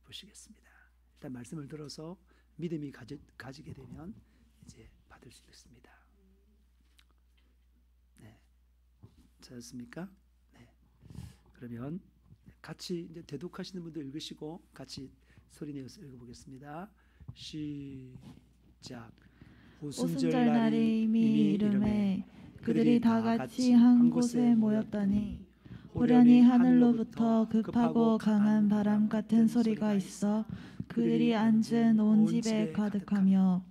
보시겠습니다. 일단 말씀을 들어서 믿음이 가지게 되면 이제 받을 수 있습니다. 네, 찾았습니까? 네. 그러면 같이 이제 대독하시는 분들 읽으시고 같이 소리내어서 읽어보겠습니다. 시작. 오순절 날에 이미 이름에 그들이 다 같이 한 곳에 모였더니 호련히 하늘로부터 급하고 강한 바람 같은 소리가 있어 그들이 앉은 온 집에 가득하며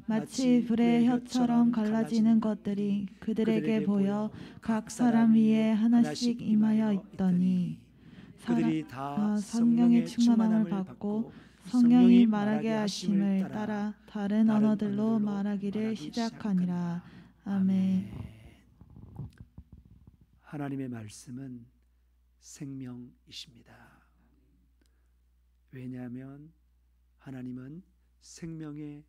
마치 불의 혀처럼 갈라지는 것들이 그들에게 보여 각 사람 위에 하나씩 임하여 있더니 그들이 다 성령의 충만함을 받고 성령이 말하게 하심을 따라 다른 언어들로 말하기를 시작하니라. 아멘. 하나님의 말씀은 생명이십니다. 왜냐하면 하나님은 생명의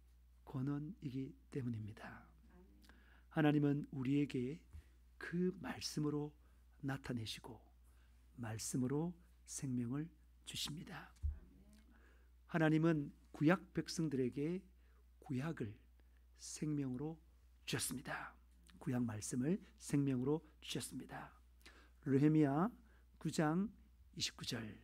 권원이기 때문입니다. 하나님은 우리에게 그 말씀으로 나타내시고 말씀으로 생명을 주십니다. 하나님은 구약 백성들에게 구약을 생명으로 주셨습니다. 구약 말씀을 생명으로 주셨습니다. 느헤미야 9장 29절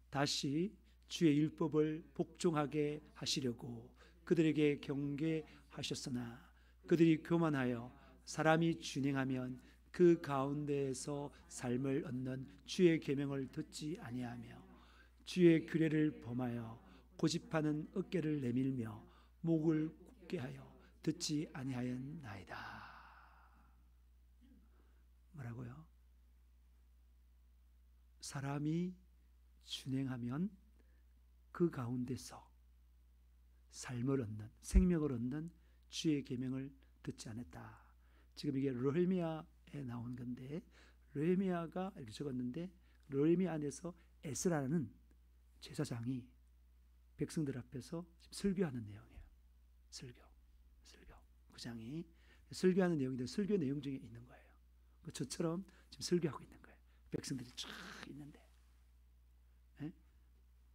다시 주의 율법을 복종하게 하시려고 그들에게 경계하셨으나 그들이 교만하여 사람이 준행하면 그 가운데에서 삶을 얻는 주의 계명을 듣지 아니하며 주의 규례를 범하여 고집하는 어깨를 내밀며 목을 굳게 하여 듣지 아니하였나이다. 뭐라고요? 사람이 준행하면 그 가운데서 삶을 얻는 생명을 얻는 주의 계명을 듣지 않았다. 지금 이게 느헤미야에 나온 건데 느헤미야가 이렇게 적었는데 느헤미야 안에서 에스라는 제사장이 백성들 앞에서 지금 설교하는 내용이에요. 설교 구장이 설교하는 내용인데 설교 내용 중에 있는 거예요. 저처럼 지금 설교하고 있는 거예요. 백성들이 쫙 있는데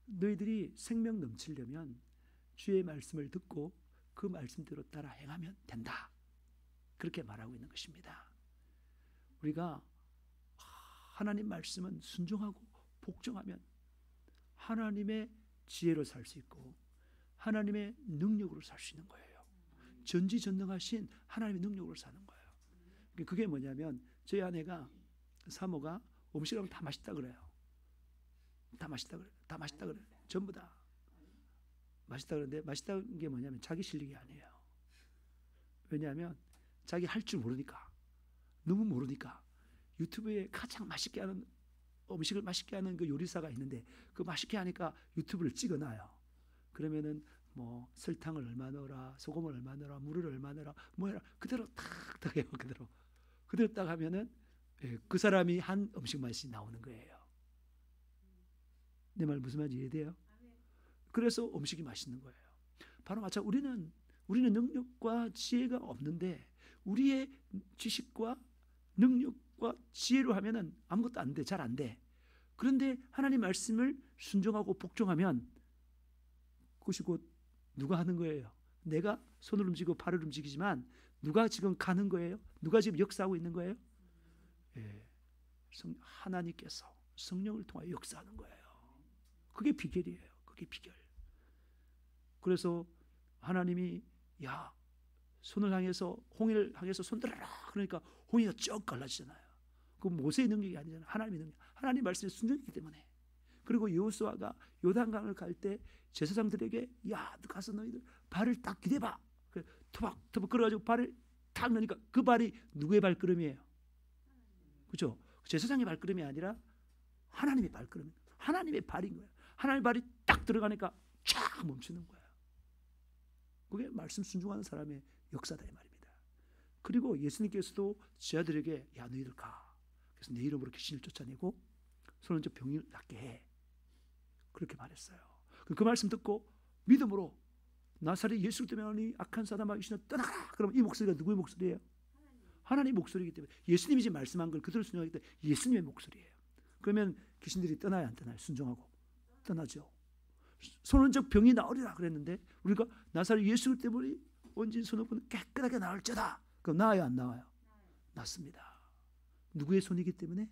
너희들이 생명 넘치려면 주의 말씀을 듣고 그 말씀대로 따라 행하면 된다. 그렇게 말하고 있는 것입니다. 우리가 하나님 말씀은 순종하고 복종하면 하나님의 지혜로 살 수 있고 하나님의 능력으로 살 수 있는 거예요. 전지전능하신 하나님의 능력으로 사는 거예요. 그게 뭐냐면 저희 아내가 사모가 음식을 하면 다 맛있다 그래요. 다 맛있다 그래요. 전부 다 맛있다 그러는데 맛있다는 게 뭐냐면 자기 실력이 아니에요. 왜냐하면 자기 할 줄 모르니까 너무 모르니까 유튜브에 가장 맛있게 하는 음식을 맛있게 하는 그 요리사가 있는데 그 맛있게 하니까 유튜브를 찍어놔요. 그러면은 뭐 설탕을 얼마 넣어라, 소금을 얼마 넣어라, 물을 얼마 넣어라, 뭐 해라 그대로 탁 해요. 그대로 딱 하면은 그 사람이 한 음식 맛이 나오는 거예요. 내 말 무슨 말인지 이해돼요? 그래서 음식이 맛있는 거예요. 바로 마찬가지로 우리는 능력과 지혜가 없는데 우리의 지식과 능력과 지혜로 하면은 아무것도 안 돼, 잘 안 돼. 그런데 하나님 말씀을 순종하고 복종하면 그것이 곧 누가 하는 거예요? 내가 손을 움직이고 발을 움직이지만 누가 지금 가는 거예요? 누가 지금 역사하고 있는 거예요? 하나님께서 성령을 통하여 역사하는 거예요. 그게 비결이에요. 그게 비결. 그래서 하나님이 손을 향해서 홍해를 향해서 손들어라 그러니까 홍해가 쭉 갈라지잖아요. 그 모세의 능력이 아니잖아요. 하나님의 능력. 하나님 말씀에 순종이기 때문에. 그리고 여호수아가 요단강을 갈 때 제사장들에게 너 가서 너희들 발을 딱 기대봐. 토박토박 걸어가지고 발을 탁 넣으니까 그 발이 누구의 발걸음이에요? 그렇죠? 제사장의 발걸음이 아니라 하나님의 발걸음. 하나님의 발인 거예요. 하나님의 발이 딱 들어가니까 쫙 멈추는 거예요. 그게 말씀 순종하는 사람의 역사다 이 말입니다. 그리고 예수님께서도 제자들에게 너희들 가. 그래서 내 이름으로 귀신을 쫓아내고 손을 저 병을 낫게 해. 그렇게 말했어요. 그 말씀 듣고 믿음으로 나사렛 예수 때문에 악한 사단과 귀신을 떠나라. 그러면 이 목소리가 누구의 목소리예요? 하나님의 목소리이기 때문에 예수님이 지금 말씀한 걸 그대로 순종하기 때문에 예수님의 목소리예요. 그러면 귀신들이 떠나야 안 떠나요? 순종하고 떠나죠. 손은적 병이 나으리라 그랬는데 우리가 나사렛 예수 때문에 온진 손은 깨끗하게 나을지어다. 그럼 나아요, 안 나와요? 낫습니다. 누구의 손이기 때문에?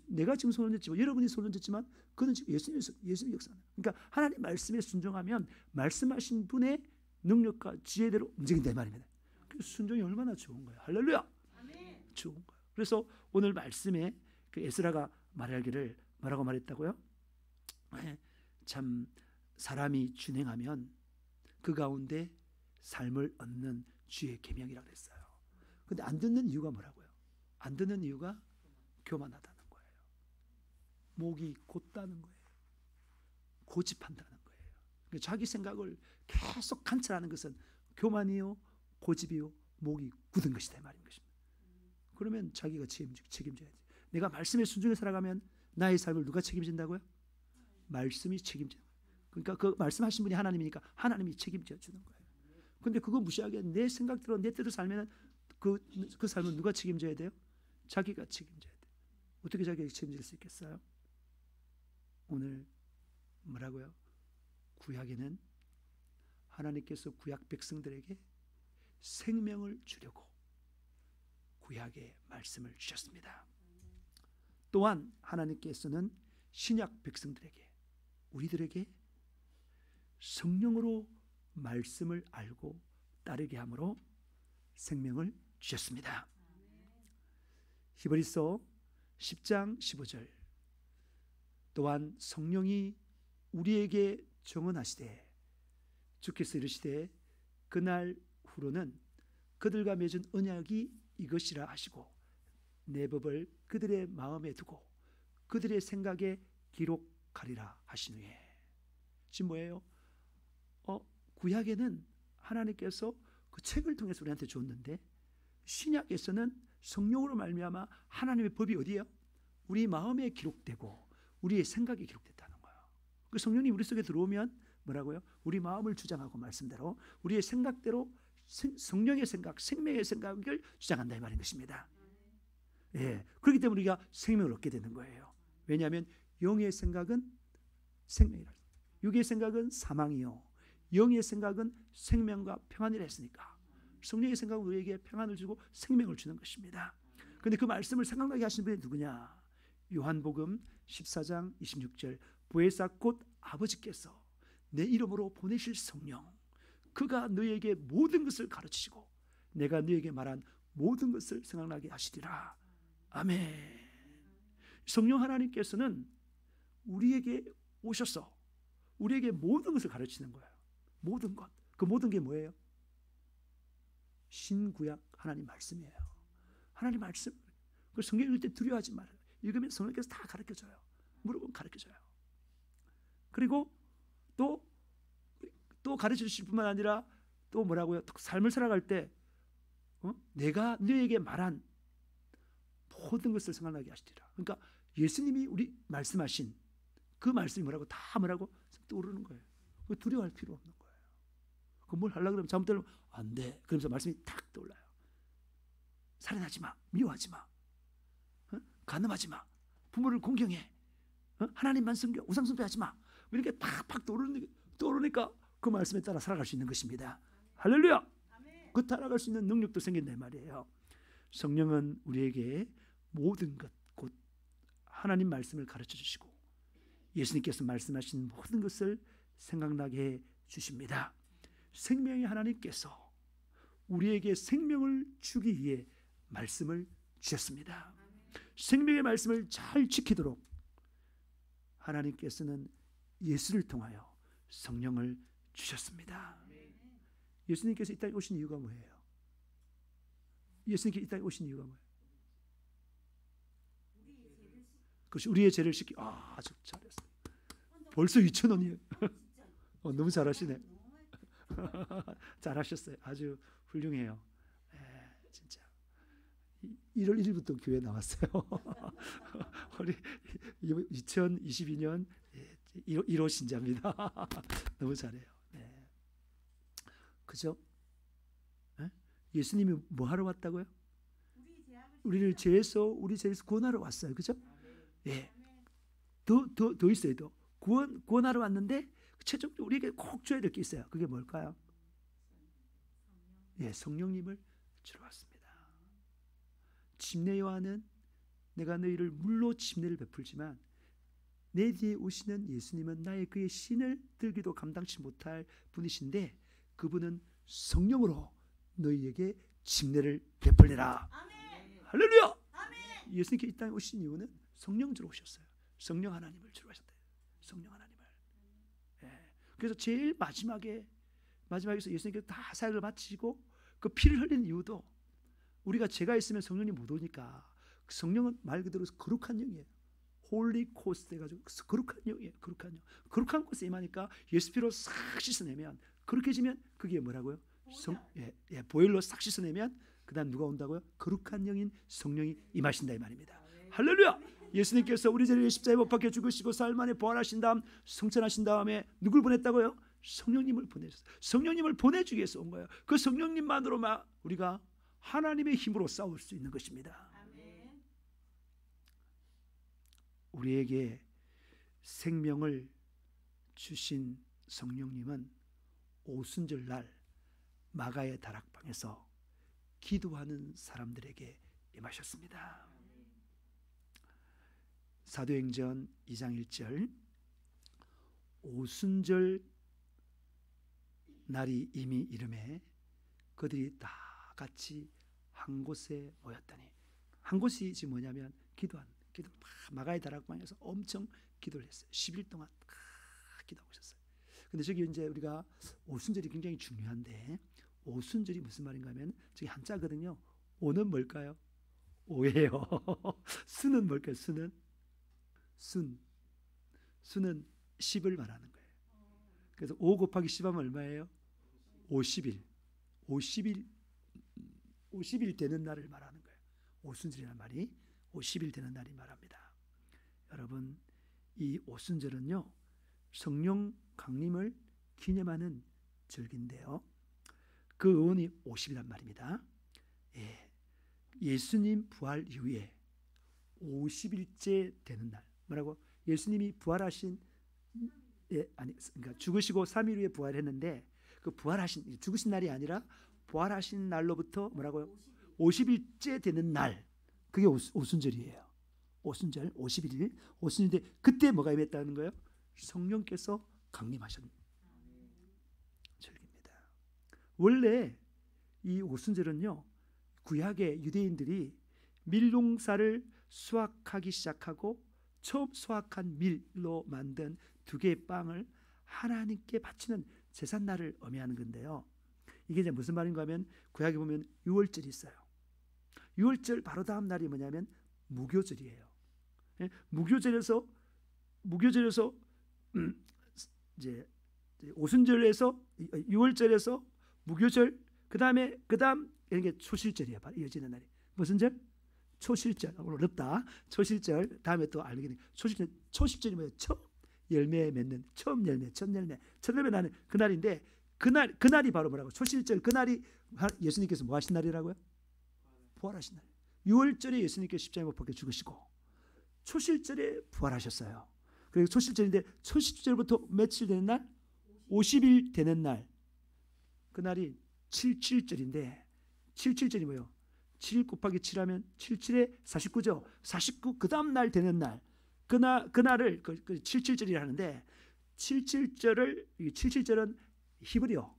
내가 지금 손을 졌지만, 여러분이 손을 졌지만 그는 지금 예수님의 역사는. 그러니까 하나님 말씀에 순종하면 말씀하신 분의 능력과 지혜대로 움직인다 이 말입니다. 그래서 순종이 얼마나 좋은 거예요. 할렐루야. 좋은 거예요. 그래서 오늘 말씀에 그 에스라가 말하기를 뭐라고 말했다고요? 참 사람이 준행하면 그 가운데 삶을 얻는 주의 계명이라고 했어요. 근데 안 듣는 이유가 뭐라고요? 안 듣는 이유가 교만하다는 거예요. 목이 곧다는 거예요. 고집한다는 거예요. 그러니까 자기 생각을 계속 관찰하는 것은 교만이요, 고집이요, 목이 굳은 것이다 말인 것입니다. 그러면 자기가 책임져야지. 내가 말씀에 순종해 살아가면 나의 삶을 누가 책임진다고요? 말씀이 책임지는 거예요. 그러니까 그 말씀하신 분이 하나님이니까 하나님이 책임져 주는 거예요. 근데 그거 무시하게 내 생각대로 내 뜻대로 살면 그 삶은 누가 책임져야 돼요? 자기가 책임져야 돼요. 어떻게 자기가 책임질 수 있겠어요? 오늘 뭐라고요? 구약에는 하나님께서 구약 백성들에게 생명을 주려고 구약의 말씀을 주셨습니다. 또한 하나님께서는 신약 백성들에게 우리들에게 성령으로 말씀을 알고 따르게 함으로 생명을 주셨습니다. 히브리서 10장 15절 또한 성령이 우리에게 정언하시되 주께서 이르시되 그날 후로는 그들과 맺은 언약이 이것이라 하시고 내 법을 그들의 마음에 두고 그들의 생각에 기록하리라 하신 후에 지금 뭐예요? 구약에는 하나님께서 그 책을 통해서 우리한테 줬는데 신약에서는 성령으로 말미암아 하나님의 법이 어디예요? 우리 마음에 기록되고 우리의 생각에 기록됐다는 거예요. 그 성령이 우리 속에 들어오면 뭐라고요? 우리 마음을 주장하고 말씀대로 우리의 생각대로 성령의 생각, 생명의 생각을 주장한다 이 말인 것입니다. 예, 그렇기 때문에 우리가 생명을 얻게 되는 거예요. 왜냐하면 영의 생각은 생명이라, 육의 생각은 사망이요, 영의 생각은 생명과 평안이라 했으니까 성령의 생각은 우리에게 평안을 주고 생명을 주는 것입니다. 그런데 그 말씀을 생각나게 하신 분이 누구냐? 요한복음 14장 26절 보혜사 곧 아버지께서 내 이름으로 보내실 성령 그가 너에게 모든 것을 가르치시고 내가 너에게 말한 모든 것을 생각나게 하시리라. 아멘. 성령 하나님께서는 우리에게 오셔서 우리에게 모든 것을 가르치는 거예요. 모든 것. 그 모든 게 뭐예요? 신구약 하나님 말씀이에요. 하나님 말씀. 그 성경 읽을 때 두려워하지 말아요. 읽으면 성령께서 다 가르쳐줘요. 물어보면 가르쳐줘요. 그리고 또 가르쳐주실 뿐만 아니라 또 뭐라고요? 삶을 살아갈 때 내가 너에게 말한 모든 것을 생각나게 하시리라. 그러니까 예수님이 우리 말씀하신 그 말씀이 뭐라고 떠오르는 거예요. 두려워할 필요 없는 거예요. 뭘 하려고 그러면 잘못되면 안 돼. 그러면서 말씀이 탁 떠올라요. 살인하지 마. 미워하지 마. 간음하지 마. 부모를 공경해. 하나님만 섬겨. 우상 숭배하지 마. 이렇게 팍팍 떠오르니까 그 말씀에 따라 살아갈 수 있는 것입니다. 할렐루야. 그 따라갈 수 있는 능력도 생긴다 말이에요. 성령은 우리에게 모든 것, 곧 하나님 말씀을 가르쳐 주시고 예수님께서 말씀하신 모든 것을 생각나게 해 주십니다. 생명의 하나님께서 우리에게 생명을 주기 위해 말씀을 주셨습니다. 생명의 말씀을 잘 지키도록 하나님께서는 예수를 통하여 성령을 주셨습니다. 예수님께서 이 땅에 오신 이유가 뭐예요? 예수님께서 이 땅에 오신 이유가 뭐예요? 그것이 우리의 죄를 씻기. 아주 잘했어요. 벌써 2,000원이에요. 너무 잘하시네. 잘하셨어요. 아주 훌륭해요. 진짜 1월 1일부터 교회 나왔어요. 우리 2022년 1호 신자입니다. 너무 잘해요. 네. 그죠? 네? 예수님이 뭐 하러 왔다고요? 우리 죄에서 구원하러 왔어요. 그죠? 예. 더 있어요. 구원하러 왔는데 최종적으로 우리에게 꼭 줘야 될 게 있어요. 그게 뭘까요? 예, 성령님을 주러 왔습니다. 침례 요한은 내가 너희를 물로 침례를 베풀지만 내 뒤에 오시는 예수님은 나의 그의 신을 들기도 감당치 못할 분이신데 그분은 성령으로 너희에게 침례를 베풀리라. 할렐루야. 예수님께 이 땅에 오신 이유는 성령 주러 오셨어요. 성령 하나님을 주러 오셨대요. 성령 하나님을. 예. 그래서 제일 마지막에서 예수님께서 다 사역을 마치고 그 피를 흘린 이유도 우리가 죄가 있으면 성령님 못 오니까 그 성령은 말 그대로 거룩한 영이에요. 홀리 코스트 해가지고 거룩한 영이에요. 거룩한 영. 거룩한 곳에 임하니까 예수 피로 싹 씻어내면 거룩해지면 그게 뭐라고요? 보혈로 싹 씻어내면 그 다음 누가 온다고요? 거룩한 영인 성령이 임하신다 이 말입니다. 할렐루야. 예수님께서 우리 죄를 십자가에 못 박혀 죽으시고 사흘 만에 부활하신 다음 성천하신 다음에 누굴 보냈다고요? 성령님을 보내셨어요. 성령님을 보내주기 위해서 온 거예요. 그 성령님만으로만 우리가 하나님의 힘으로 싸울 수 있는 것입니다. 우리에게 생명을 주신 성령님은 오순절 날 마가의 다락방에서 기도하는 사람들에게 임하셨습니다. 사도행전 2장 1절 오순절 날이 이미 이름에 그들이 다 같이 한 곳에 모였다니 한 곳이 지금 뭐냐면 기도 마가의 다락방에서 엄청 기도를 했어요. 10일 동안 기도하고 있었어요. 근데 저기 이제 우리가 오순절이 굉장히 중요한데 오순절이 무슨 말인가 하면 저기 한자거든요. 오는 뭘까요? 오예요. 수는 뭘까요? 수는 10을 말하는 거예요. 그래서 5 곱하기 10 하면 얼마예요? 50일. 50일 되는 날을 말하는 거예요. 오순절이라는 말이 50일 되는 날이 말합니다. 여러분, 이 오순절은요 성령 강림을 기념하는 절기인데요. 그 의원이 50이란 말입니다. 예수님 부활 이후에 50일째 되는 날. 뭐라고? 예수님이 부활하신 그러니까 죽으시고 3일 후에 부활했는데 그 죽으신 날이 아니라 부활하신 날로부터 뭐라고요? 50일째 되는 날. 그게 오순절이에요. 오순절 51일 오순절인데 그때 뭐가 임했다는 거예요? 성령께서 강림하신 절기입니다. 원래 이 오순절은요 구약의 유대인들이 밀농사를 수확하기 시작하고 처음 수확한 밀로 만든 2개의 빵을 하나님께 바치는 제삿날을 의미하는 건데요. 이게 이제 무슨 말인가 하면 구약에 보면 유월절이 있어요. 유월절 바로 다음 날이 뭐냐면 무교절이에요. 무교절에서 이제 오순절에서 유월절에서 무교절 그다음 이게 초실절이에요. 바로 이어지는 날이 무슨 절? 초실절. 어렵다. 초실절 다음에 또 알게 돼. 초실절이 뭐예요? 처음 열매 맺는 처음 열매, 첫 열매 나는 그 날인데 그날이 바로 뭐라고? 초실절 그날이 예수님께서 뭐 하신 날이라고요? 부활하신 날. 유월절에 예수님께서 십자가에 못 박혀 죽으시고 초실절에 부활하셨어요. 그리고 초실절인데 초실절부터 며칠 되는 날? 50일 되는 날. 그날이 77절인데 77절이 뭐예요? 7 곱하기 7하면 77에 49죠. 49 그 다음 날 되는 날. 그날을 77절이라 하는데 77절은 히브리어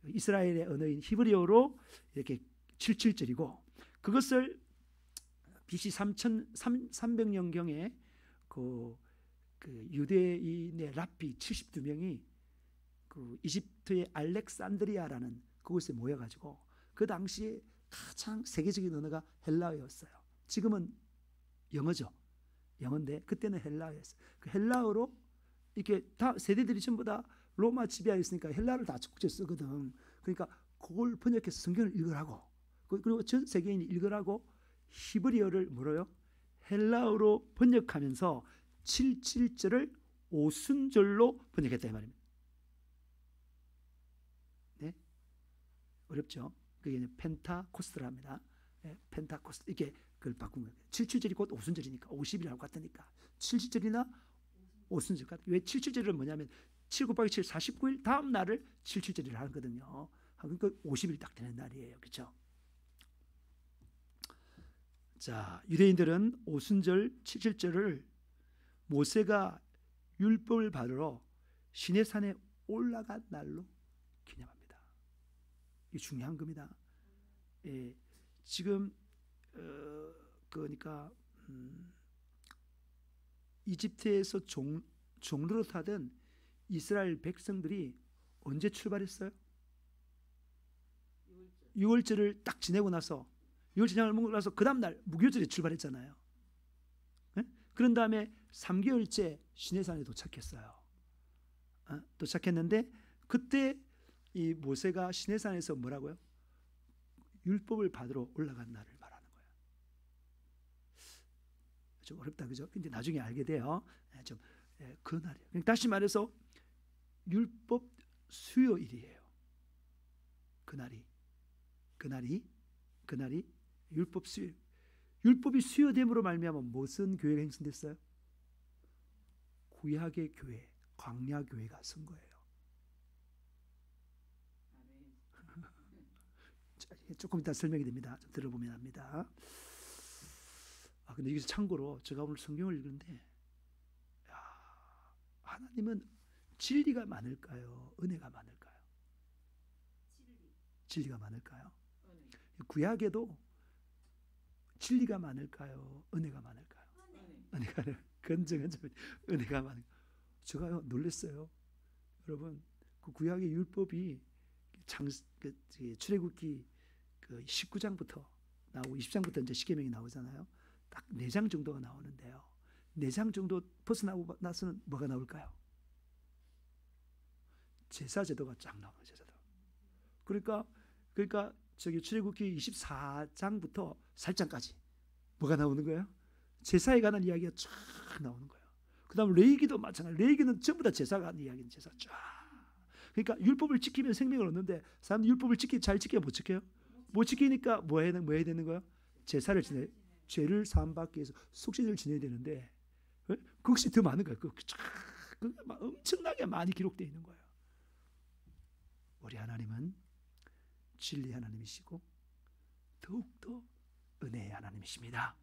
이스라엘의 언어인 히브리어로 이렇게 77절이고 그것을 BC 300년경에 그 유대인의 랍비 72명이 그 이집트의 알렉산드리아라는 그곳에 모여가지고 그 당시에 가장 세계적인 언어가 헬라어였어요. 지금은 영어인데 그때는 헬라어였어요. 그 헬라어로 이렇게 다 세대들이 전부 다 로마 지배하에 있으니까 헬라어를 다 국제 쓰거든. 그러니까 그걸 번역해서 성경을 읽으라고 그리고 전 세계인이 읽으라고 히브리어를 뭐로요? 헬라어로 번역하면서 77절을 오순절로 번역했다 이 말입니다. 네? 어렵죠? 그게 펜타코스트랍니다. 펜타코스트 이게 그걸 바꾼 거예요. 77절이 곧 오순절이니까 50일하고 같으니까 77절이나 오순절. 왜 77절은 뭐냐면 7 곱하기 7 49일 다음 날을 77절이라 하거든요. 그러니까 50일 딱 되는 날이에요. 그렇죠? 자, 유대인들은 오순절 77절을 모세가 율법을 받으러 시내산에 올라간 날로 기념합니다. 이게 중요한 겁니다. 예, 지금 그러니까 이집트에서 종로로 타던 이스라엘 백성들이 언제 출발했어요? 6월절을 딱 지내고 나서 6월 저녁을 먹고 나서 그 다음날 무교절에 출발했잖아요. 네? 그런 다음에 3개월째 시내산에 도착했어요. 도착했는데 그때 이 모세가 시내산에서 뭐라고요? 율법을 받으러 올라간 날을 말하는 거예요. 좀 어렵다, 그죠? 근데 나중에 알게 돼요. 그 날이에요. 다시 말해서 율법 수요일이에요. 그날이 율법 수요. 율법이 수요됨으로 말미암아 무슨 교회가 형성됐어요? 구약의 교회, 광야 교회가 선 거예요. 조금 이따 설명이 됩니다. 좀 들어보면 합니다. 근데 여기서 참고로 제가 오늘 성경을 읽는데, 하나님은 진리가 많을까요? 은혜가 많을까요? 진리가 많을까요? 구약에도 진리가 많을까요? 은혜가 많을까요? 은혜가 건정은 은혜가 많을까요? 제가 놀랐어요. 여러분, 그 구약의 율법이 출애굽기 19장부터 나오고 20장부터 이제 십계명이 나오잖아요. 딱 4장 정도가 나오는데요. 4장 정도 벗어나고 나서는 뭐가 나올까요? 제사 제도가 쫙 나와요. 제사도. 그러니까 저기 출애굽기 24장부터 4장까지 뭐가 나오는 거예요? 제사에 관한 이야기가 쫙 나오는 거예요. 그다음 레위기도 마찬가지. 레위기는 전부 다 제사가 관한 이야기는 제사 쫙. 그러니까 율법을 지키면 생명을 얻는데 사람들이 율법을 잘 지켜야 못 지켜요? 못 지키니까 뭐 해야 되는 거예요? 제사를 지내, 죄를 사함받기 위해서 속죄제를 지내야 되는데 그것이 더 많은 거예요. 엄청나게 많이 기록되어 있는 거예요. 우리 하나님은 진리 하나님이시고 더욱더 은혜의 하나님이십니다.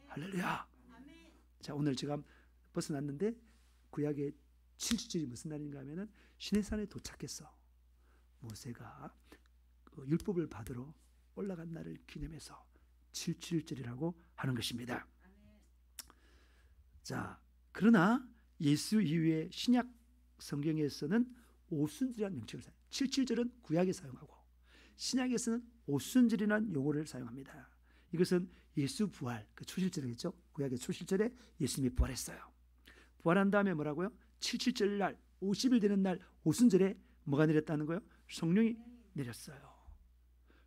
할렐루야. 자, 오늘 제가 벗어났는데 구약의 7주절이 무슨 날인가 하면은 시내산에 도착했어. 모세가 율법을 받으러 올라간 날을 기념해서 7주절이라고 하는 것입니다. 자, 그러나 예수 이후에 신약 성경에서는 오순절이라는 명칭을 사용해요. 77절은 구약에 사용하고 신약에서는 오순절이라는 용어를 사용합니다. 이것은 예수 부활, 그 초실절이겠죠. 구약의 초실절에 예수님이 부활했어요. 부활한 다음에 뭐라고요? 77절 날 50일 되는 날 오순절에 뭐가 내렸다는 거예요? 성령이 내렸어요.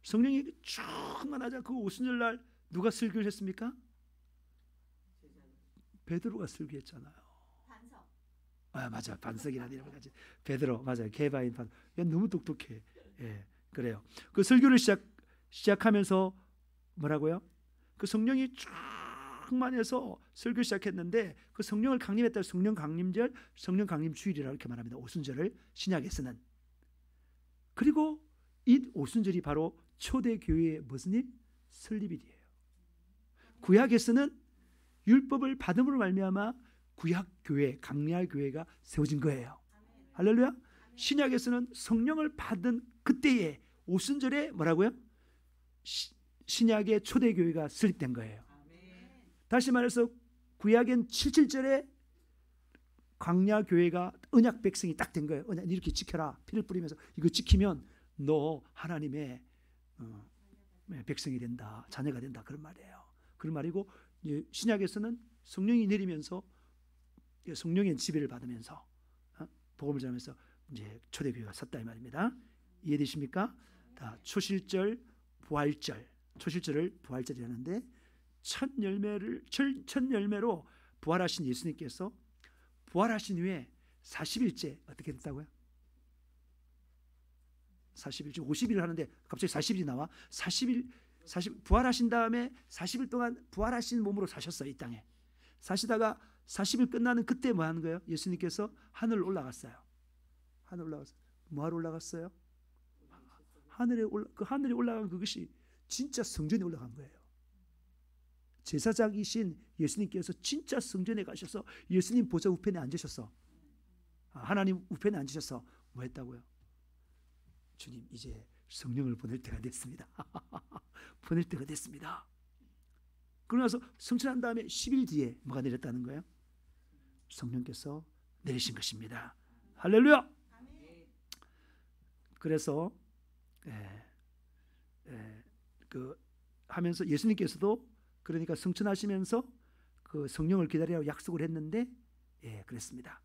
성령이 충만하자 그 오순절 날 누가 설교를 했습니까? 베드로가 설교했잖아요. 반석. 맞아. 반석이라는 이름을 가진 베드로. 맞아요. 개바인 반. 야, 너무 똑똑해. 예, 그래요. 그 설교를 시작하면서 뭐라고요? 그 성령이 충만해서 설교 시작했는데 그 성령을 강림했다. 성령 강림절, 성령 강림주일이라고 이렇게 말합니다. 오순절을 신약에서는. 그리고 이 오순절이 바로 초대교회의 무슨 일? 설립일이에요. 구약에서는 율법을 받음으로 말미암아 구약교회, 강야교회가 세워진 거예요. 할렐루야. 신약에서는 성령을 받은 그때에 오순절에 뭐라고요? 신약의 초대교회가 설립된 거예요. 다시 말해서 구약엔 77절에 광야교회가 언약 백성이 딱 된 거예요. 언약 이렇게 지켜라. 피를 뿌리면서 이거 지키면 너 하나님의 백성이 된다. 자녀가 된다. 그런 말이에요. 그런 말이고 신약에서는 성령이 내리면서 성령의 지배를 받으면서 복음을 전하면서 이제 초대교회가 섰다 이 말입니다. 이해되십니까? 다 초실절, 부활절. 초실절을 부활절이라는데 첫 열매로 부활하신 예수님께서 부활하신 후에 40일째 어떻게 됐다고요? 40일째 50일 하는데 갑자기 40일이 나와. 40일 부활하신 다음에 40일 동안 부활하신 몸으로 사셨어요. 이 땅에 사시다가 40일 끝나는 그때 뭐 하는 거예요? 예수님께서 하늘로 올라갔어요. 하늘 올라갔어요. 뭐하러 올라갔어요? 하늘에 올라간 그것이 진짜 성전에 올라간 거예요. 제사장이신 예수님께서 진짜 성전에 가셔서 예수님 보좌 우편에 앉으셨어. 하나님 우편에 앉으셔서 뭐 했다고요? 주님, 이제 성령을 보낼 때가 됐습니다. 보낼 때가 됐습니다. 그러고 나서 성천한 다음에 10일 뒤에 뭐가 내렸다는 거예요? 성령께서 내리신 것입니다. 할렐루야. 그래서 그 하면서 예수님께서도 그러니까 성천하시면서 그 성령을 기다리라고 약속을 했는데 그랬습니다.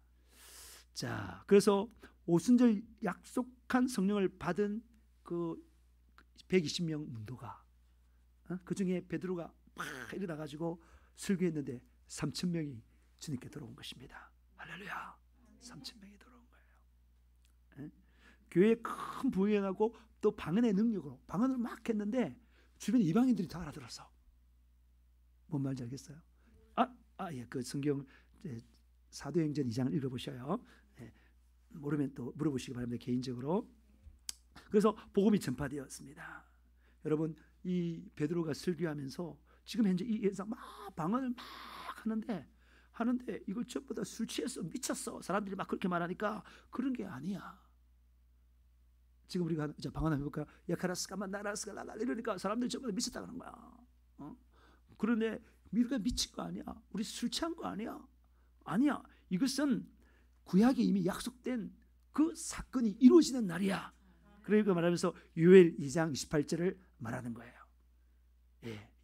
자, 그래서 오순절 약속한 성령을 받은 그 120명 문도가 그 중에 베드로가 막 일어나 가지고 설교했는데 3,000명이 주님께 들어온 것입니다. 할렐루야. 3,000명이 들어온 거예요. 교회에 큰 부흥이 일어나고 또 방언의 능력으로 방언을 막 했는데 주변 이방인들이 다 알아들었어. 뭔 말인지 알겠어요? 그 성경 사도행전 2장을 읽어보셔요. 모르면 또 물어보시기 바랍니다. 개인적으로. 그래서 복음이 전파되었습니다. 여러분, 이 베드로가 설교하면서 지금 현재 이 예상 막 방언을 막 하는데 이걸 전부 다 술 취해서 미쳤어. 사람들이 막 그렇게 말하니까 그런 게 아니야. 지금 우리가 이제 방언 한번 해볼까요? 야카라스카마 나라스카 랄라 이러니까 사람들이 전부 다 미쳤다 그런 거야. 그런데 우리가 미친 거 아니야. 우리 술 취한 거 아니야. 아니야. 이것은 구약에 이미 약속된 그 사건이 이루어지는 날이야. 그러니까 말하면서 요엘 2장 28절을 말하는 거예요.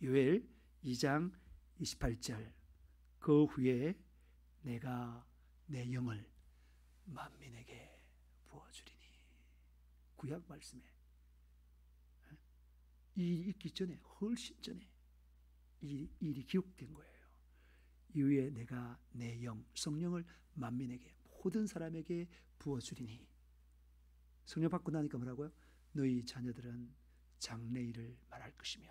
요엘 2장 28절. 그 후에 내가 내 영을 만민에게 부어주리니. 구약 말씀에 이 있기 전에 훨씬 전에 이 일이 기록된 거예요. 이후에 내가 내 영 성령을 만민에게 모든 사람에게 부어주리니. 성령 받고 나니까 뭐라고요? 너희 자녀들은 장래일을 말할 것이며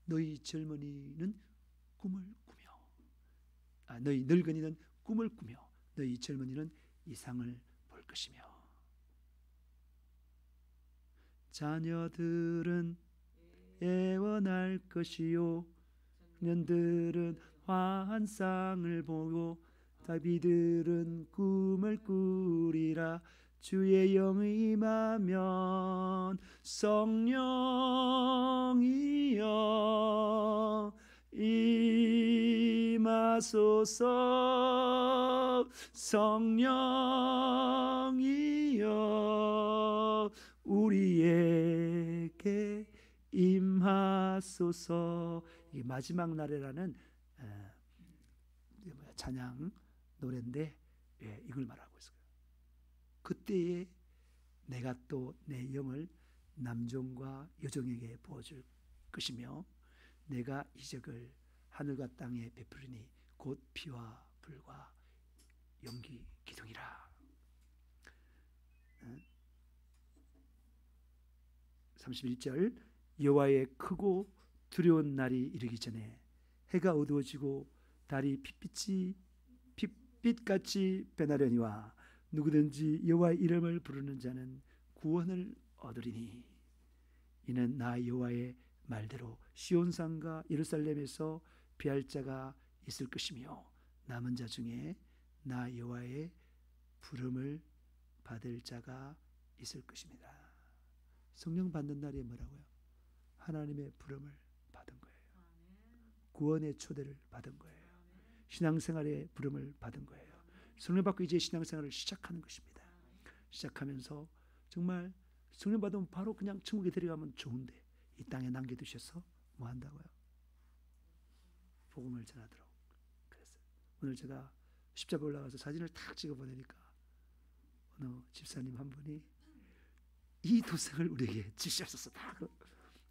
너희 젊은이는 꿈을 꾸며 너희 늙은이는 꿈을 꾸며 너희 젊은이는 이상을 볼 것이며 자녀들은 애원할 것이요 청년들은 환상을 보고 자비들은 꿈을 꾸리라. 주의 영이 임하면 성령이여 임하소서. 성령이여 우리에게 임하소서. 이 마지막 날에라는 찬양 노래인데 이걸 말하고 있어요. 그때에 내가 또 내 영을 남종과 여종에게 부어줄 것이며 내가 이적을 하늘과 땅에 베푸리니 곧 피와 불과 연기 기둥이라. 31절 여호와의 크고 두려운 날이 이르기 전에 해가 어두워지고 달이 핏빛같이 변하려니와 누구든지 여호와의 이름을 부르는 자는 구원을 얻으리니. 이는 나 여호와의 말대로 시온산과 예루살렘에서 피할 자가 있을 것이며 남은 자 중에 나 여호와의 부름을 받을 자가 있을 것입니다. 성령 받는 날이 뭐라고요? 하나님의 부름을 받은 거예요. 구원의 초대를 받은 거예요. 신앙생활의 부름을 받은 거예요. 성령 받고 이제 신앙생활을 시작하는 것입니다. 시작하면서 정말 성령 받으면 바로 그냥 천국에 데려가면 좋은데 이 땅에 남겨두셔서 뭐 한다고요? 복음을 전하도록 그랬어요. 오늘 제가 십자가 올라가서 사진을 탁 찍어 보내니까 어느 집사님 한 분이 이 도성을 우리에게 주셨었어.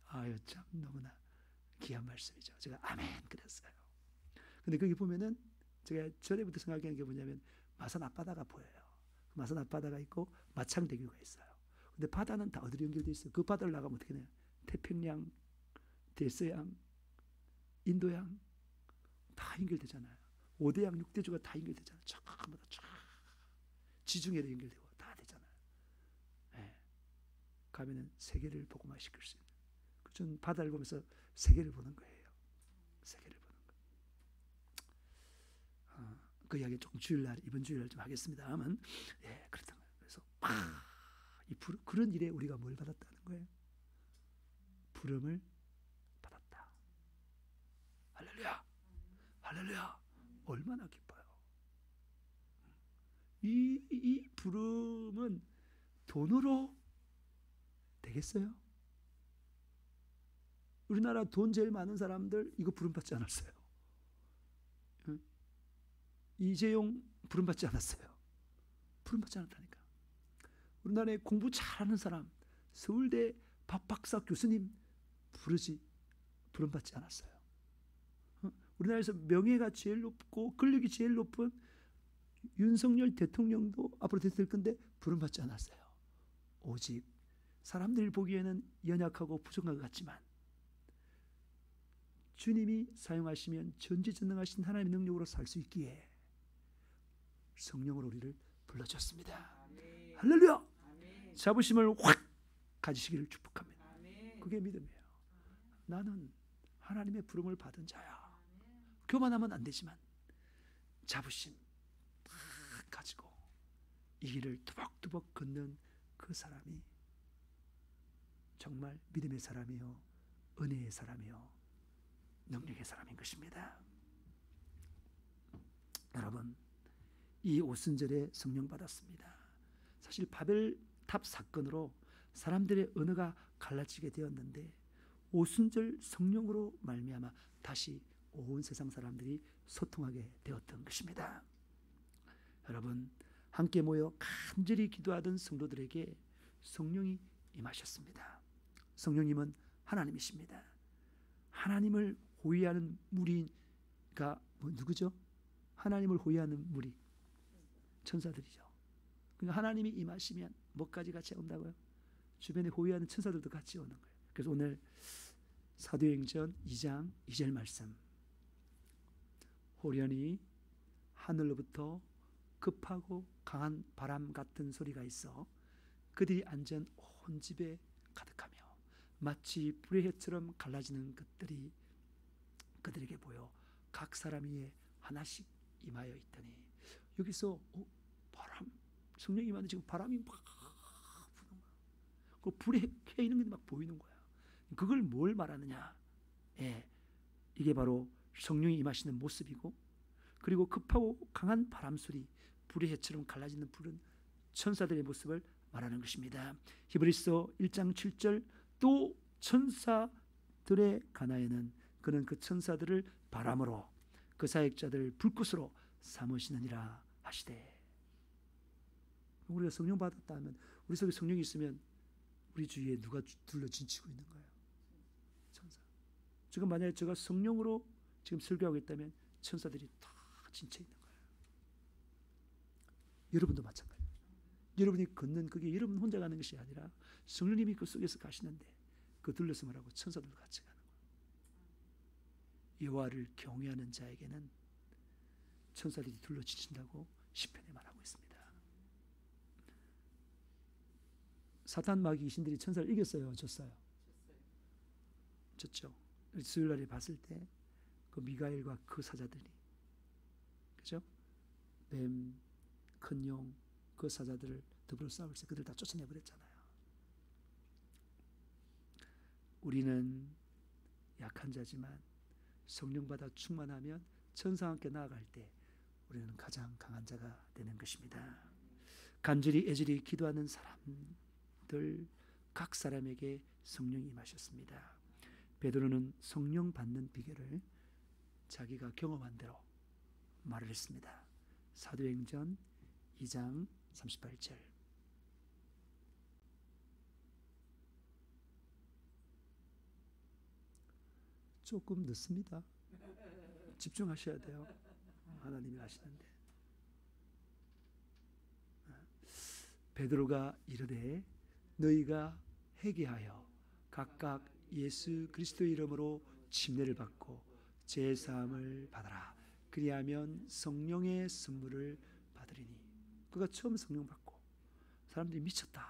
아유 참 너무나 귀한 말씀이죠. 제가 아멘 그랬어요. 근데 거기 보면은 제가 전에부터 생각하는 게 뭐냐면 마산 앞바다가 보여요. 마산 앞바다가 있고 마창대교가 있어요. 근데 바다는 다 어디로 연결되어 있어요? 그 바다를 나가면 어떻게 돼요? 태평양, 대서양, 인도양 다 연결되잖아요. 5대양 6대주가 다 연결되잖아요. 전부 다 쫙 지중해로 연결되고 다 되잖아요. 예. 가면은 세계를 복음화시킬 수 있는. 전 바다를 보면서 세계를 보는 거예요. 세계를 보는 거. 그 이야기 조금 이번 주일날 좀 하겠습니다만, 예, 그렇단 거예요. 그래서 그런 일에 우리가 뭘 받았다는 거예요? 부름을 받았다. 할렐루야, 할렐루야. 얼마나 기뻐요. 이 부름은 돈으로 되겠어요? 우리나라 돈 제일 많은 사람들 이거 부름 받지 않았어요. 이재용 부름 받지 않았어요. 부름 받지 않았다니까. 우리나라에 공부 잘하는 사람, 서울대 박박사 교수님 부름 받지 않았어요. 우리나라에서 명예가 제일 높고 권력이 제일 높은 윤석열 대통령도 앞으로 될 건데 부름 받지 않았어요. 오직 사람들이 보기에는 연약하고 부족한 것 같지만 주님이 사용하시면 전지전능하신 하나님의 능력으로 살 수 있기에 성령으로 우리를 불러줬습니다. 아멘. 할렐루야. 아멘. 자부심을 확 가지시기를 축복합니다. 아멘. 그게 믿음이에요. 나는 하나님의 부름을 받은 자야. 교만하면 안 되지만 자부심 딱 가지고 이 길을 두벅두벅 걷는 그 사람이 정말 믿음의 사람이요, 은혜의 사람이요, 능력의 사람인 것입니다. 여러분, 이 오순절에 성령 받았습니다. 사실 바벨탑 사건으로 사람들의 언어가 갈라지게 되었는데 오순절 성령으로 말미암아 다시 온 세상 사람들이 소통하게 되었던 것입니다. 여러분, 함께 모여 간절히 기도하던 성도들에게 성령이 임하셨습니다. 성령님은 하나님이십니다. 하나님을 호위하는 무리가 누구죠? 하나님을 호위하는 무리, 천사들이죠. 그러니까 하나님이 임하시면 뭐까지 같이 온다고요? 주변에 호위하는 천사들도 같이 오는 거예요. 그래서 오늘 사도행전 2장 2절 말씀, 호련히 하늘로부터 급하고 강한 바람 같은 소리가 있어 그들이 앉은 온 집에 가득하며 마치 불의 햇처럼 갈라지는 것들이 그들에게 보여 각 사람 위에 하나씩 임하여 있더니, 여기서 바람, 성령이 임하는 지금 바람이 막 부는 거야. 그 불에 켜 있는 게 막 보이는 거야. 그걸 뭘 말하느냐? 예, 이게 바로 성령이 임하시는 모습이고, 그리고 급하고 강한 바람 소리, 불의 햇처럼 갈라지는 불은 천사들의 모습을 말하는 것입니다. 히브리서 1장 7절, 또 천사들의 가나에는 그는 그 천사들을 바람으로 그 사역자들을 불꽃으로 삼으시느니라 하시되. 우리가 성령 받았다 하면, 우리 속에 성령이 있으면 우리 주위에 누가 둘러 진치고 있는 거예요? 천사. 지금 만약에 제가 성령으로 지금 설교하고 있다면 천사들이 다 진쳐 있는 거예요. 여러분도 마찬가지예요. 여러분이 걷는 그게 여러분 혼자 가는 것이 아니라 성령님이 그 속에서 가시는데 그 둘러섬을 하고 천사들도 같이 가는 거예요. 여호와를 경외하는 자에게는 천사들이 둘러지친다고 시편에 말하고 있습니다. 사탄 마귀 귀신들이 천사를 이겼어요, 졌어요? 졌죠. 수요일날에 봤을 때 그 미가엘과 그 사자들이, 그죠? 뱀, 큰 용, 그 사자들을 더불어 싸울 때 그들 다 쫓아내버렸잖아요. 우리는 약한 자지만 성령 받아 충만하면 천사와 함께 나아갈 때 우리는 가장 강한 자가 되는 것입니다. 간절히 애절히 기도하는 사람들 각 사람에게 성령이 임하셨습니다. 베드로는 성령 받는 비결을 자기가 경험한 대로 말을 했습니다. 사도행전 2장 38절. 조금 늦습니다. 집중하셔야 돼요. 하나님이 하시는데. 베드로가 이르되 너희가 회개하여 각각 예수 그리스도의 이름으로 침례를 받고 제 사함을 받아라. 그리하면 성령의 선물을 받으리니. 그가 처음 성령 받고 사람들이 미쳤다,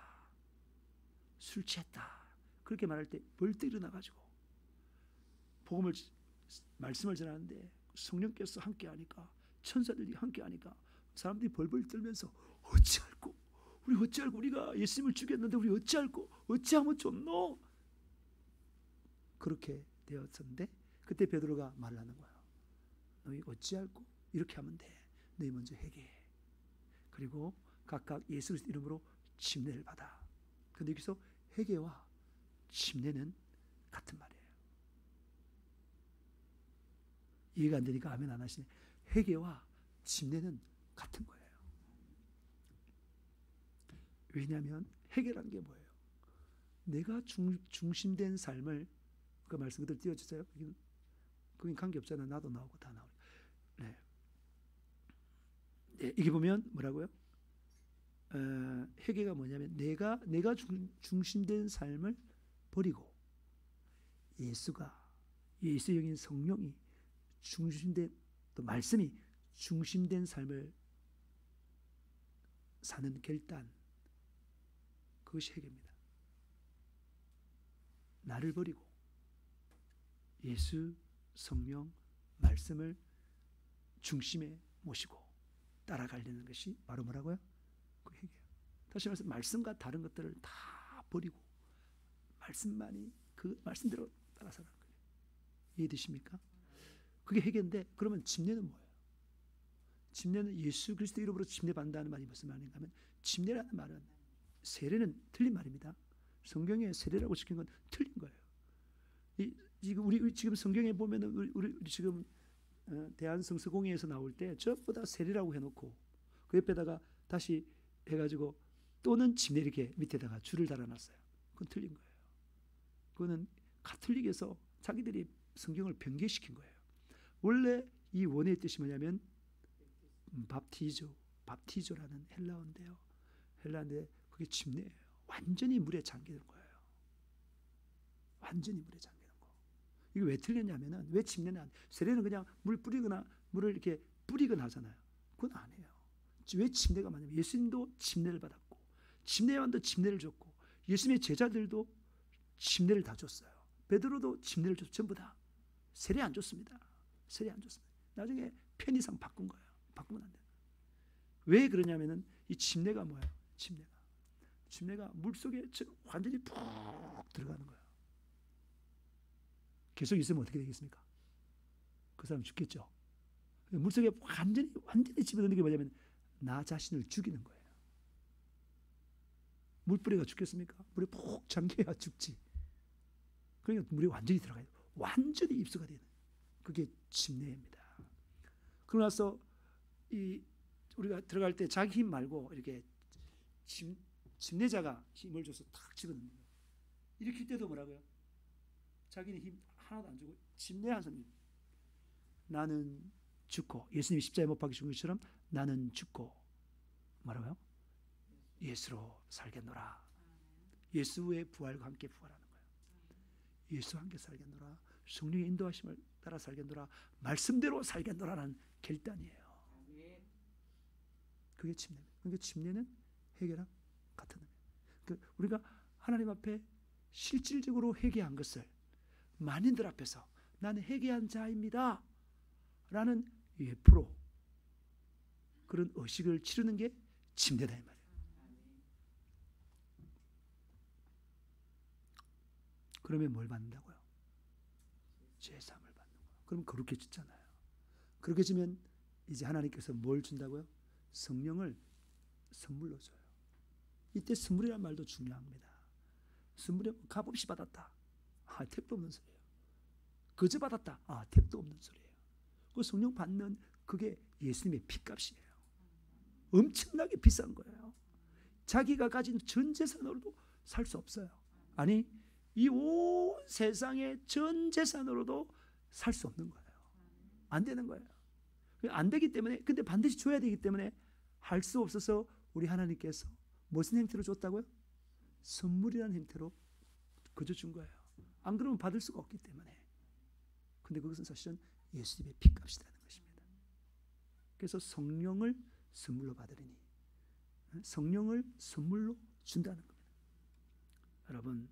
술 취했다 그렇게 말할 때 벌떡 일어나가지고 복음을, 말씀을 전하는데 성령께서 함께 하니까, 천사들이 함께 하니까 사람들이 벌벌 떨면서 어찌할꼬, 우리 어찌할꼬, 우리가 예수님을 죽였는데 우리 어찌할꼬, 어찌하면 좋노, 그렇게 되었었는데 그때 베드로가 말을 하는 거야. 너희 어찌할꼬, 이렇게 하면 돼. 너희 먼저 회개해. 그리고 각각 예수 그리스도 이름으로 침례를 받아. 근데 여기서 회개와 침례는 같은 말이에요. 이해가 안 되니까 아멘 안 하시네. 회개와 침례는 같은 거예요. 왜냐하면 회개란 게 뭐예요? 내가 중심된 삶을, 그 말씀 그대로 띄워주세요. 그건 관계없잖아. 나도 나오고 다 나오고. 네. 네, 이게 보면 뭐라고요? 회개가 뭐냐면 내가 중심된 삶을 버리고 예수의 영인 성령이 중심된, 또 말씀이 중심된 삶을 사는 결단, 그것이 회개입니다. 나를 버리고 예수, 성령, 말씀을 중심에 모시고 따라가려는 것이 바로 뭐라고요? 그 회개예요. 다시 말해서 말씀과 다른 것들을 다 버리고 말씀만이, 그 말씀대로 따라 살아가는 거예요. 이해되십니까? 그게 회개인데, 그러면 침례는 뭐예요? 침례는 예수 그리스도 이름으로 침례받는다는 말이 무슨 말인가 하면, 침례라는 말은, 세례는 틀린 말입니다. 성경에 세례라고 시킨 건 틀린 거예요. 우리 지금 성경에 보면은 우리 지금 대한성서공회에서 나올 때 전부 다 세례라고 해놓고 그 옆에다가 다시 해가지고 또는 침례 이렇게 밑에다가 줄을 달아놨어요. 그건 틀린 거예요. 그거는 가톨릭에서 자기들이 성경을 변개시킨 거예요. 원래 이 원의 뜻이 뭐냐면 밥티조라는 헬라어인데요. 헬라어인데 그게 침례예요. 완전히 물에 잠기는 거예요. 완전히 물에 잠기는 거. 이게 왜 틀렸냐면은, 왜 침례는 세례는 그냥 물 뿌리거나 물을 이렇게 뿌리거나 하잖아요. 그건 아니에요. 왜 침례가 많냐면 예수님도 침례를 받았고 침례요한도 침례를 줬고 예수님의 제자들도 침례를 다 줬어요. 베드로도 침례를 줬고 전부 다 세례 안 줬습니다. 세례 안 줬습니다. 나중에 편의상 바꾼 거예요. 바꾸면 안 돼요. 왜 그러냐면은 이 침례가 뭐예요? 침례가 물속에 완전히 푹 들어가는 거예요. 계속 있으면 어떻게 되겠습니까? 그 사람 죽겠죠. 물속에 완전히 집어넣는 게 뭐냐면 나 자신을 죽이는 거예요. 물뿌리가 죽겠습니까? 물에 푹 잠겨야 죽지. 그러니까 물에 완전히 들어가요. 완전히 입수가 되는, 그게 침례입니다. 그러고 나서 우리가 들어갈 때 자기 힘 말고 이렇게 침례자가 힘을 줘서 탁 집어넣는 거예요. 일으킬 때도 뭐라고요? 자기는 힘 하나도 안 주고 침례한 사람이, 나는 죽고, 예수님이 십자가에 못 박히신 것처럼 나는 죽고 뭐라고요? 예수로 살겠노라. 예수의 부활과 함께 부활하는 거예요. 예수와 함께 살겠노라. 성령의 인도하심을 따라 살겠노라. 말씀대로 살겠노라라는 결단이에요. 그게 침례입니다. 그러니까 침례는 회개랑 같은 의미예요. 우리가 하나님 앞에 실질적으로 회개한 것을 만인들 앞에서 나는 회개한 자입니다 라는 예표로 그런 의식을 치르는 게 침례다 이 말이에요. 그러면 뭘 받는다고요? 제사함을 받는 거예요. 그럼 그렇게 짓잖아요. 그렇게 지면 이제 하나님께서 뭘 준다고요? 성령을 선물로 줘요. 이때 선물이라는 말도 중요합니다. 선물이 값없이 받았다. 택도 없는 소리예요. 거저 받았다. 택도 없는 소리예요. 그 성령 받는 그게 예수님의 피값이에요. 엄청나게 비싼 거예요. 자기가 가진 전 재산으로도 살 수 없어요. 아니, 이 온 세상의 전 재산으로도 살 수 없는 거예요. 안 되는 거예요. 안 되기 때문에, 근데 반드시 줘야 되기 때문에 할 수 없어서 우리 하나님께서 무슨 형태로 줬다고요? 선물이라는 형태로 그저 준 거예요. 안 그러면 받을 수가 없기 때문에. 근데 그것은 사실은 예수님의 피값이라는 것입니다. 그래서 성령을 선물로 받으리니, 성령을 선물로 준다는 겁니다. 여러분,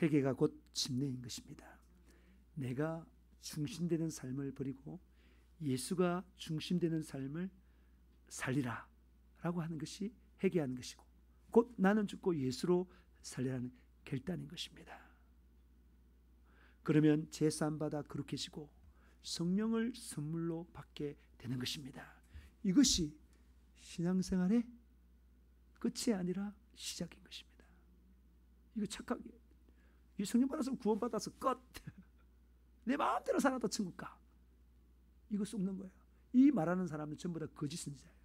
회개가 곧 침례인 것입니다. 내가 중심되는 삶을 버리고 예수가 중심되는 삶을 살리라 라고 하는 것이 회개하는 것이고, 곧 나는 죽고 예수로 살리라는 결단인 것입니다. 그러면 제사함받아 거룩해지고 성령을 선물로 받게 되는 것입니다. 이것이 신앙생활의 끝이 아니라 시작인 것입니다. 이거 착하게, 이 성령 받아서 구원받아서 끝, 내 마음대로 살아도 천국 가, 이거 속는 거예요. 이 말하는 사람은 전부 다 거짓 선지자예요.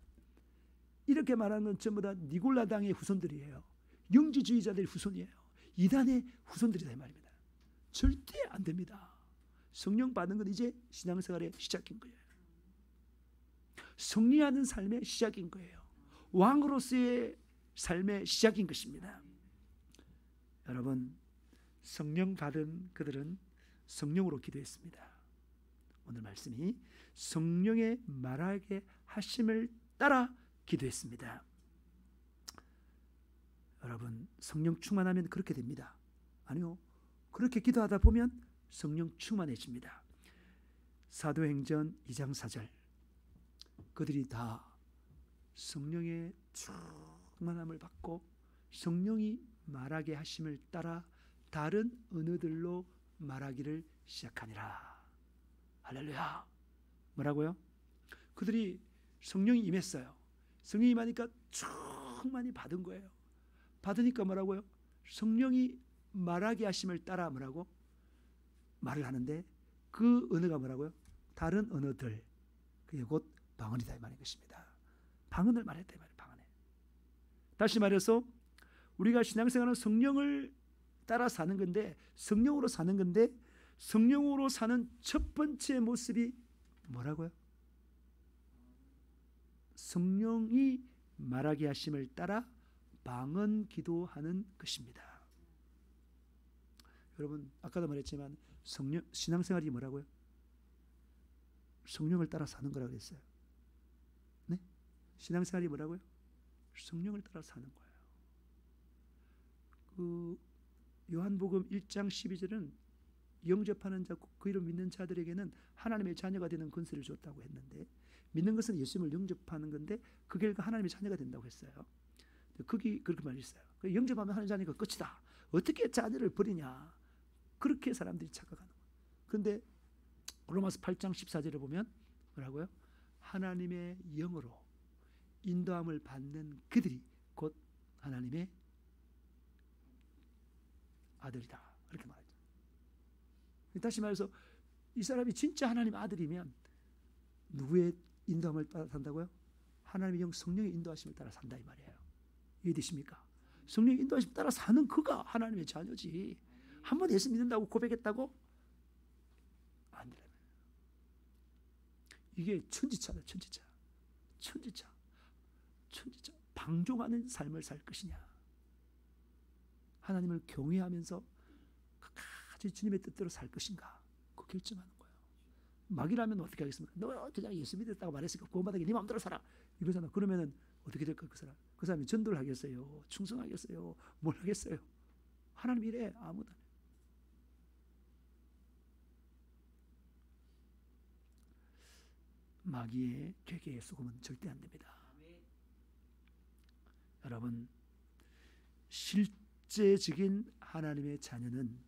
이렇게 말하는 건 전부 다 니골라당의 후손들이에요. 영지주의자들의 후손이에요. 이단의 후손들이다 이 말입니다. 절대 안 됩니다. 성령 받는 건 이제 신앙생활의 시작인 거예요. 승리하는 삶의 시작인 거예요. 왕으로서의 삶의 시작인 것입니다. 여러분, 성령 받은 그들은 성령으로 기도했습니다. 오늘 말씀이 성령의 말하게 하심을 따라 기도했습니다. 여러분, 성령 충만하면 그렇게 됩니다. 아니요, 그렇게 기도하다 보면 성령 충만해집니다. 사도행전 2장 4절, 그들이 다 성령의 충만함을 받고 성령이 말하게 하심을 따라 다른 언어들로 말하기를 시작하니라. 할렐루야. 뭐라고요? 그들이 성령이 임했어요. 성령이 임하니까 충만히 받은 거예요. 받으니까 뭐라고요? 성령이 말하게 하심을 따라 뭐라고? 말을 하는데 그 언어가 뭐라고요? 다른 언어들, 그게 곧 방언이다 이 말인 것입니다. 방언을 말했다 이 말이에요. 방언에. 다시 말해서 우리가 신앙생활은 성령을 따라 사는 건데, 성령으로 사는 건데, 성령으로 사는 첫 번째 모습이 뭐라고요? 성령이 말하게 하심을 따라 방언 기도하는 것입니다. 여러분, 아까도 말했지만 성령, 신앙생활이 뭐라고요? 성령을 따라 사는 거라고 그랬어요. 네? 신앙생활이 뭐라고요? 성령을 따라 사는 거예요. 그 요한복음 1장 12절은 영접하는 자, 그 이름 믿는 자들에게는 하나님의 자녀가 되는 권세를 줬다고 했는데, 믿는 것은 예수님을 영접하는 건데 그 결과 하나님의 자녀가 된다고 했어요. 거기 그렇게 말했어요. 영접하면 하나님의 자녀가 끝이다. 어떻게 자녀를 버리냐, 그렇게 사람들이 착각하는 거예요. 그런데 로마서 8장 14절에 보면 뭐라고요? 하나님의 영으로 인도함을 받는 그들이 곧 하나님의 아들이다, 그렇게 말하죠. 다시 말해서 이 사람이 진짜 하나님 아들이면 누구의 인도함을 따라 산다고요? 하나님의 영, 성령의 인도하심을 따라 산다 이 말이에요. 이해되십니까? 성령의 인도하심을 따라 사는 그가 하나님의 자녀지. 한번 예수 믿는다고 고백했다고 안 되는. 이게 천지차다. 천지차. 방종하는 삶을 살 것이냐, 하나님을 경외하면서 끝까지 주님의 뜻대로 살 것인가, 그 결정하는 거예요. 막이라면 어떻게 하겠습니까? 너 그냥 예수 믿었다고 말했으니까 구원받게 네 마음대로 살아, 이거잖아. 그러면은 어떻게 될까? 그 사람이 전도를 하겠어요? 충성하겠어요? 뭘 하겠어요? 하나님 이래 아무도 안 해. 마귀의 괴계에 속으면 절대 안 됩니다. 여러분, 실제적인 하나님의 자녀는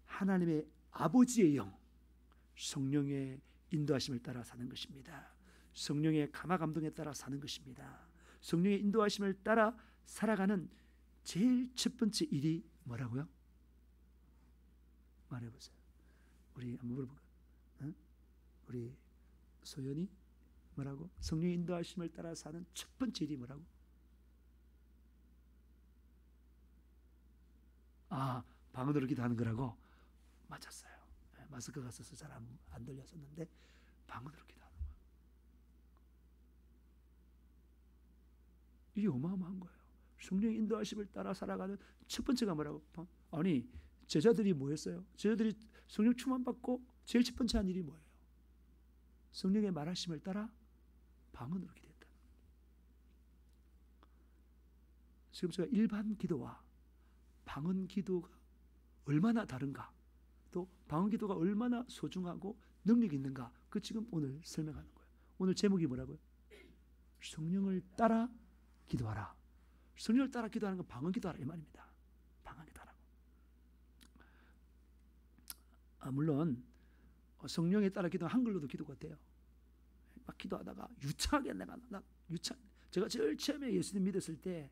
하나님의 아버지의 영, 성령의 인도하심을 따라 사는 것입니다. 성령의 감화 감동에 따라 사는 것입니다. 성령의 인도하심을 따라 살아가는 제일 첫 번째 일이 뭐라고요? 말해보세요. 우리 한번 물어볼까요? 응? 우리 소연이 뭐라고? 성령의 인도하심을 따라 사는 첫 번째 일이 뭐라고? 방언으로 기도하는 거라고? 맞았어요. 마스크가 써서 잘 안 들렸었는데 방언으로 기도하는 거예요. 이게 어마어마한 거예요. 성령의 인도하심을 따라 살아가는 첫 번째가 뭐라고? 아니, 제자들이 뭐 했어요? 제자들이 성령 충만 받고 제일 첫 번째 한 일이 뭐예요? 성령의 말하심을 따라 방언으로 기도했다. 지금 제가 일반 기도와 방언 기도가 얼마나 다른가, 또 방언 기도가 얼마나 소중하고 능력이 있는가, 그 지금 오늘 설명하는 거예요. 오늘 제목이 뭐라고요? 성령을 따라 기도하라. 성령을 따라 기도하는 건 방언 기도하라 이 말입니다. 방언 기도하라고. 물론 성령에 따라 기도는 한글로도 기도가 돼요. 막 기도하다가 유창하게 제가 제일 처음에 예수님 믿었을 때,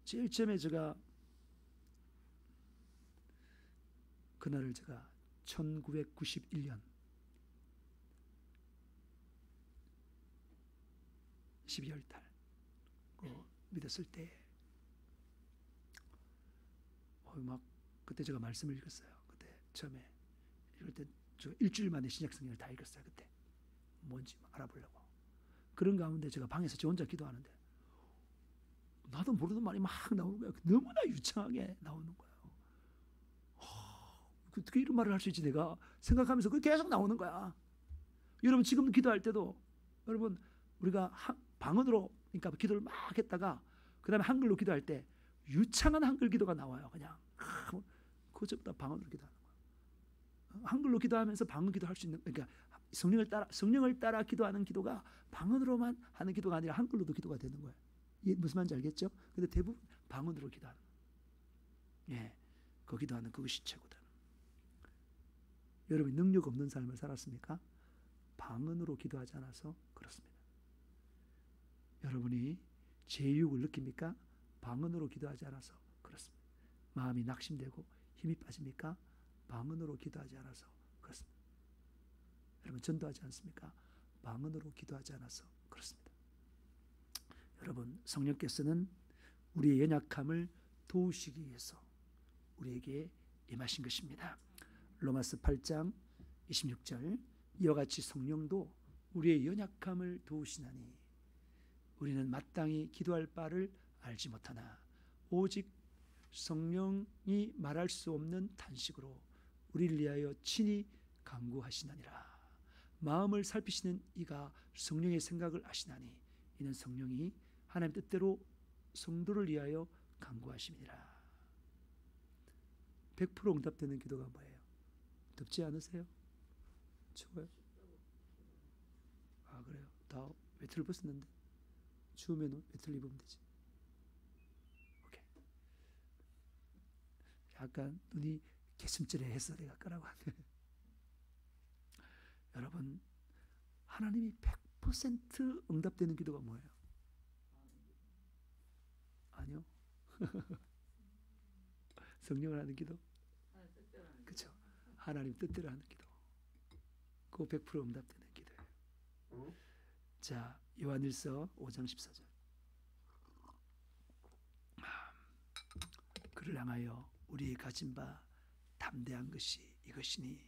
제일 처음에 제가 그날을 제가 1991년 12월 달 믿었을 때, 막 그때 제가 말씀을 읽었어요. 그때 처음에 읽을 때 저 일주일 만에 신약 성경을 다 읽었어요. 그때 뭔지 알아보려고. 그런 가운데 제가 방에서 저 혼자 기도하는데 나도 모르는 말이 막 나오는 거야. 너무나 유창하게 나오는 거예요. 어떻게 이런 말을 할 수 있지 내가 생각하면서 그게 계속 나오는 거야. 여러분 지금 기도할 때도 여러분 우리가 방언으로, 그러니까 기도를 막 했다가 그 다음에 한글로 기도할 때 유창한 한글 기도가 나와요. 그냥 그것보다 방언으로 기도하는 거야. 한글로 기도하면서 방언 기도할 수 있는, 그러니까 성령을 따라 기도하는 기도가 방언으로만 하는 기도가 아니라 한글로도 기도가 되는 거예요. 이게 무슨 말인지 알겠죠? 근데 대부분 방언으로 기도하는 거예요. 예, 그 기도하는 그것이 최고다. 여러분이 능력 없는 삶을 살았습니까? 방언으로 기도하지 않아서 그렇습니다. 여러분이 제육을 느낍니까? 방언으로 기도하지 않아서 그렇습니다. 마음이 낙심되고 힘이 빠집니까? 방언으로 기도하지 않아서 그렇습니다. 여러분 전도하지 않습니까? 방언으로 기도하지 않아서 그렇습니다. 여러분 성령께서는 우리의 연약함을 도우시기 위해서 우리에게 임하신 것입니다. 로마서 8장 26절, 이와 같이 성령도 우리의 연약함을 도우시나니 우리는 마땅히 기도할 바를 알지 못하나 오직 성령이 말할 수 없는 탄식으로 우리를 위하여 친히 간구하시나니라. 마음을 살피시는 이가 성령의 생각을 아시나니 이는 성령이 하나님 뜻대로 성도를 위하여 간구하심이니라. 100% 응답되는 기도가 뭐예요? 덥지 않으세요? 추워요? 아 그래요? 다 외투를 벗었는데 추우면 외투를 입으면 되지. 오케이. 약간 눈이 개슴츠레 해서 내가 끄라고 하네. 여러분 하나님이 100% 응답되는 기도가 뭐예요? 아니요. 성령을 하는 기도? 그렇죠. 하나님 뜻대로 하는 기도. 그 100% 응답되는 기도예요. 자, 요한일서 5장 14절. 그를 향하여 우리의 가진 바 담대한 것이 이것이니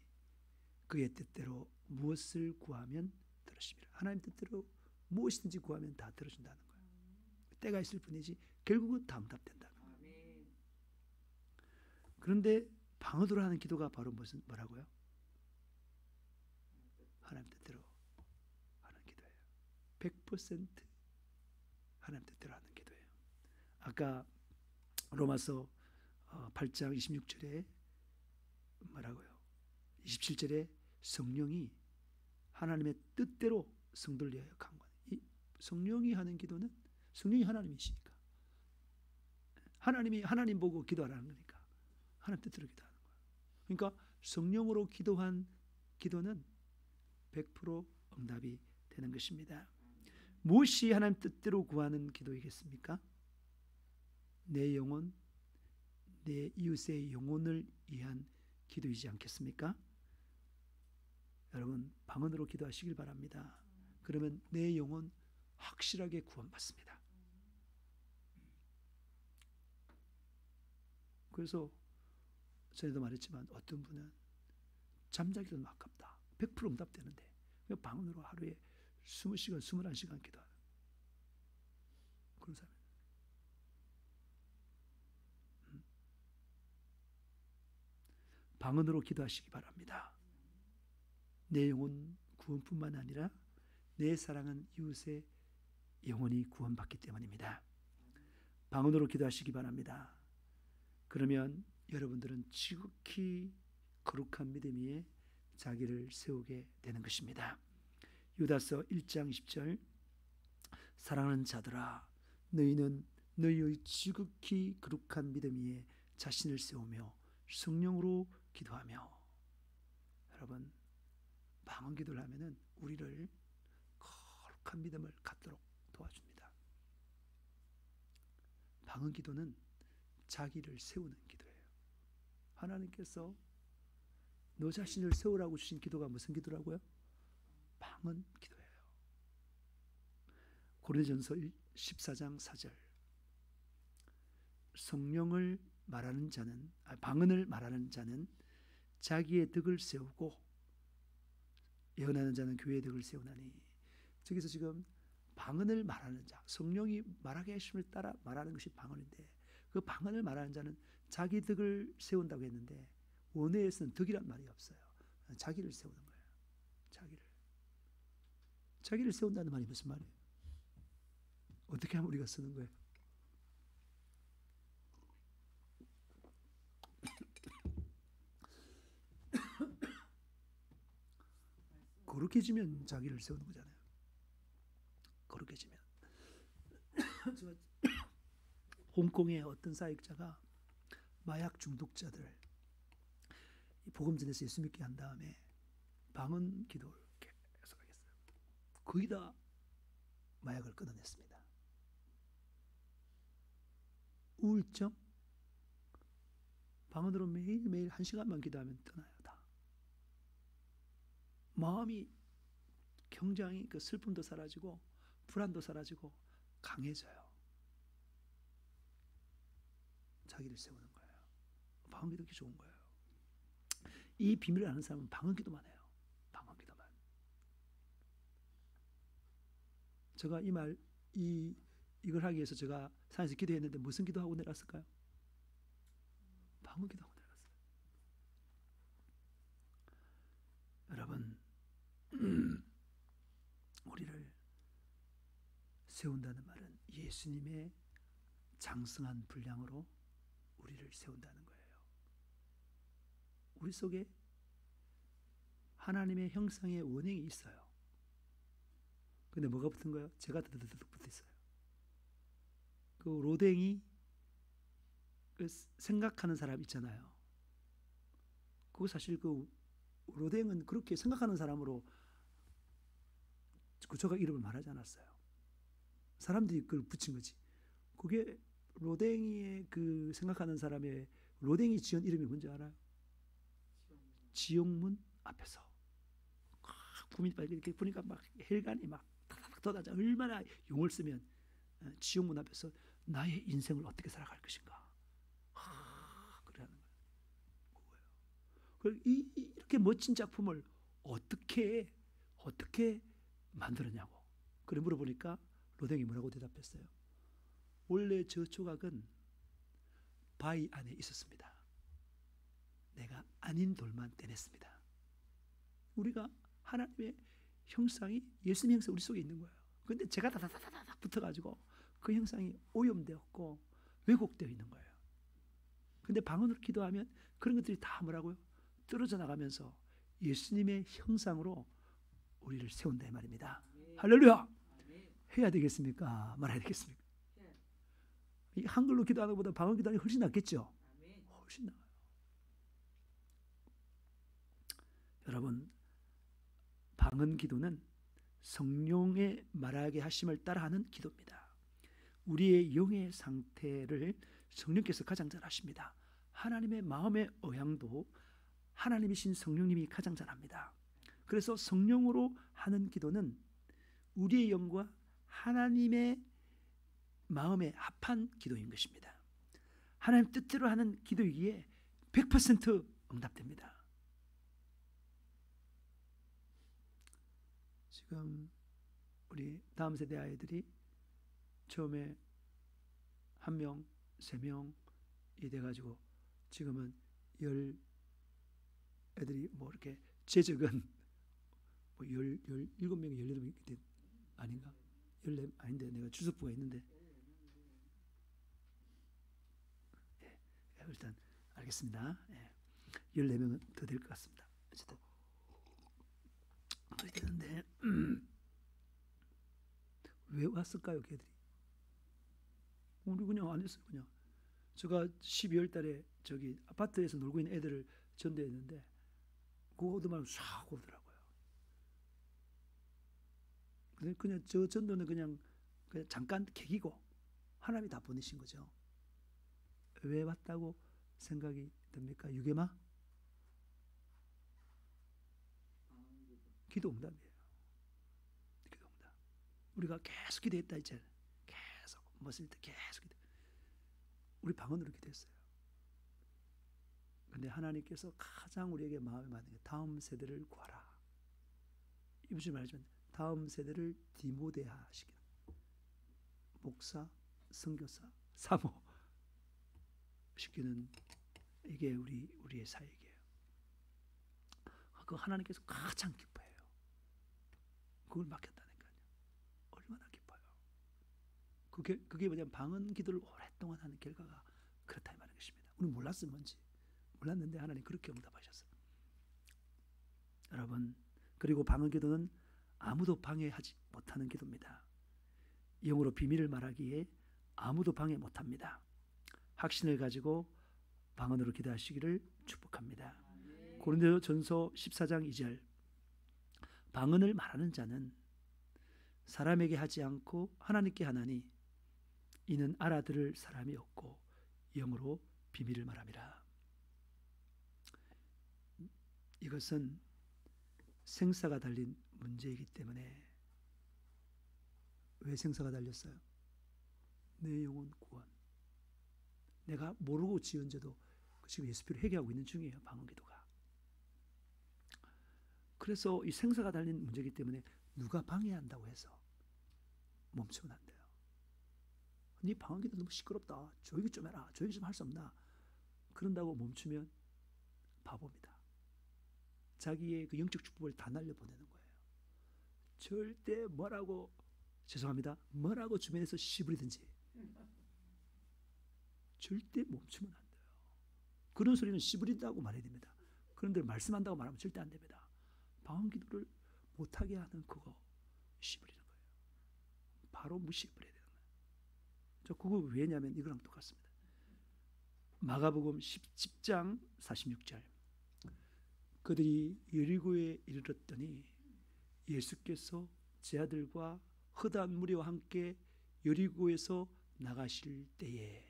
그의 뜻대로 무엇을 구하면 들으심이라. 하나님 뜻대로 무엇이든지 구하면 다 들어준다는 거예요. 때가 있을 뿐이지 결국은 다 응답된다는 거예요. 그런데 방언으로 하는 기도가 바로 뭐라고요? 하나님 뜻대로 하는 기도예요. 100% 하나님 뜻대로 하는 기도예요. 아까 로마서 8장 26절에 뭐라고요? 27절에 성령이 하나님의 뜻대로 성도를 위하여 간구하는, 이 성령이 하는 기도는 성령이 하나님이시니까 하나님 보고 기도하라는 거니까 하나님 뜻대로 기도하는 거예요. 그러니까 성령으로 기도한 기도는 100% 응답이 되는 것입니다. 무엇이 하나님 뜻대로 구하는 기도이겠습니까? 내 영혼, 내 이웃의 영혼을 위한 기도이지 않겠습니까? 여러분 방언으로 기도하시길 바랍니다. 그러면 내 영혼 확실하게 구원받습니다. 그래서 전에도 말했지만 어떤 분은 잠자기도 아깝다. 100% 응답되는데 방언으로 하루에 20시간, 21시간 기도하는 그런 사람. 방언으로 기도하시기 바랍니다. 내 영혼 구원뿐만 아니라 내 사랑은 이웃의 영혼이 구원받기 때문입니다. 방언으로 기도하시기 바랍니다. 그러면 여러분들은 지극히 거룩한 믿음 위에 자기를 세우게 되는 것입니다. 유다서 1장 10절 사랑하는 자들아 너희는 너희의 지극히 거룩한 믿음 위에 자신을 세우며 성령으로 기도하며. 여러분, 방언 기도를 하면은 우리를 거룩한 믿음을 갖도록 도와줍니다. 방언 기도는 자기를 세우는 기도예요. 하나님께서 너 자신을 세우라고 주신 기도가 무슨 기도라고요? 방언 기도예요. 고린도전서 14장 4절 성령을 말하는 자는 방언을 말하는 자는 자기의 덕을 세우고 예언하는 자는 교회의 덕을 세우나니. 저기서 지금 방언을 말하는 자, 성령이 말하게 하심을 따라 말하는 것이 방언인데 그 방언을 말하는 자는 자기 덕을 세운다고 했는데 원어에서는 덕이란 말이 없어요. 자기를 세우는 거예요. 자기를 세운다는 말이 무슨 말이에요? 어떻게 하면 우리가 쓰는 거예요? 거룩해지면 자기를 세우는 거잖아요. 거룩해지면. 제가 홍콩의 어떤 사역자가 마약 중독자들 복음 전해서 예수 믿게 한 다음에 방언 기도를 계속 하겠어요. 거의 다 마약을 끊어냈습니다. 우울증 방언으로 매일매일 1시간만 기도하면 떠나요. 다. 마음이 굉장히 그 슬픔도 사라지고 불안도 사라지고 강해져요. 자기를 세우는 거예요. 방언 기도 좋은 거예요. 이 비밀을 아는 사람은 방언 기도만 해요. 방언 기도만. 제가 이걸 하기 위해서 제가 산에서 기도했는데 무슨 기도하고 내려갔을까요? 방언 기도하고 내려갔어요. 여러분, 우리를 세운다는 말은 예수님의 장성한 분량으로 우리를 세운다는 거예요. 우리 속에 하나님의 형상의 원형이 있어요. 근데 뭐가 붙은 거예요? 제가 드드득 붙어 있어요. 그 로댕이 그 생각하는 사람 있잖아요. 그거 사실 그 로댕은 그렇게 생각하는 사람으로 구조가 이름을 말하지 않았어요. 사람들이 그걸 붙인 거지. 그게 로댕이의 그 생각하는 사람의 로댕이 지은 이름이 뭔지 알아요? 지옥문 앞에서 구민이 이렇게 보니까 막 혈관이 막 탁탁 돋아져. 얼마나 용을 쓰면 지옥문 앞에서 나의 인생을 어떻게 살아갈 것인가. 그러는 거예요. 이렇게 멋진 작품을 어떻게 만들었냐고. 그래 물어보니까 로댕이 뭐라고 대답했어요? 원래 저 조각은 바위 안에 있었습니다. 내가 아닌 돌만 떼냈습니다. 우리가 하나님의 형상이 예수님 형상 우리 속에 있는 거예요. 그런데 제가 다다다다닥 붙어가지고 그 형상이 오염되었고 왜곡되어 있는 거예요. 그런데 방언으로 기도하면 그런 것들이 다 뭐라고요? 떨어져 나가면서 예수님의 형상으로 우리를 세운다 이 말입니다. 할렐루야! 해야 되겠습니까? 말아야 되겠습니까? 이 한글로 기도하는 것보다 방언 기도하는 게 훨씬 낫겠죠? 훨씬 나아요. 여러분, 방언 기도는 성령의 말하게 하심을 따라하는 기도입니다. 우리의 영의 상태를 성령께서 가장 잘 아십니다. 하나님의 마음의 의향도 하나님이신 성령님이 가장 잘 압니다. 그래서 성령으로 하는 기도는 우리의 영과 하나님의 마음에 합한 기도인 것입니다. 하나님 뜻대로 하는 기도이기에 100% 응답됩니다. 지금 우리 다음 세대 아이들이 처음에 1명, 3명이 돼가지고 지금은 애들이 뭐 이렇게 제적은 뭐 17명, 18명이 아닌가? 14 아닌데 내가 주석부가 있는데. 예, 일단 알겠습니다. 예, 14명은 더 될 것 같습니다. 어쨌든 더 되는데 왜 왔을까요, 걔들이? 우리 그냥 안 했어요. 그냥 제가 12월 달에 저기 아파트에서 놀고 있는 애들을 전도했는데 그거 오더만 싹 오더라고요. 그냥 저 전도는 그냥 잠깐 계기고 하나님이 다 보내신 거죠. 왜 왔다고 생각이 듭니까? 유괴마? 기도응답이에요. 기도응답. 우리가 계속 기도했다 이제 계속 멋을 때 계속 기도. 우리 방언으로 기도했어요. 근데 하나님께서 가장 우리에게 마음에 맞는 게 다음 세대를 구하라. 이번 주에 말하지만 다음 세대를 디모데화 시키는 목사, 선교사, 사모 시키는 이게 우리의 사역이에요. 그 하나님께서 가장 기뻐해요. 그걸 맡겼다니까요. 얼마나 기뻐요. 그게 뭐냐면 방언 기도를 오랫동안 하는 결과가 그렇다 이 말인 것입니다. 우리 몰랐으면 뭔지 몰랐는데 하나님 그렇게 응답하셨어요. 여러분, 그리고 방언 기도는 아무도 방해하지 못하는 기도입니다. 영어로 비밀을 말하기에 아무도 방해 못합니다. 확신을 가지고 방언으로 기도하시기를 축복합니다. 고린도전서 14장 2절 방언을 말하는 자는 사람에게 하지 않고 하나님께 하나니 이는 알아들을 사람이 없고 영어로 비밀을 말함이라. 이것은 생사가 달린 문제이기 때문에. 왜 생사가 달렸어요? 내 영혼 구원. 내가 모르고 지은 죄도 지금 예수피로 회개하고 있는 중이에요. 방언기도가. 그래서 이 생사가 달린 문제이기 때문에 누가 방해한다고 해서 멈추면 안 돼요. 네 방언기도 너무 시끄럽다. 조용히 좀 해라. 조용히 좀 할 수 없나. 그런다고 멈추면 바보입니다. 자기의 그 영적 축복을 다 날려보내는 거예요. 절대 뭐라고, 죄송합니다, 뭐라고 주변에서 시부리든지 절대 멈추면 안 돼요. 그런 소리는 시부린다고 말해야 됩니다. 그런데 말씀한다고 말하면 절대 안 됩니다. 방언기도를 못하게 하는 그거 시부리는 거예요. 바로 무시해버려야 되는 거예요. 저 그거 왜냐면 이거랑 똑같습니다. 마가복음 10장 46절 그들이 여리고에 이르렀더니 예수께서 제 아들과 허다한 무리와 함께 여리고에서 나가실 때에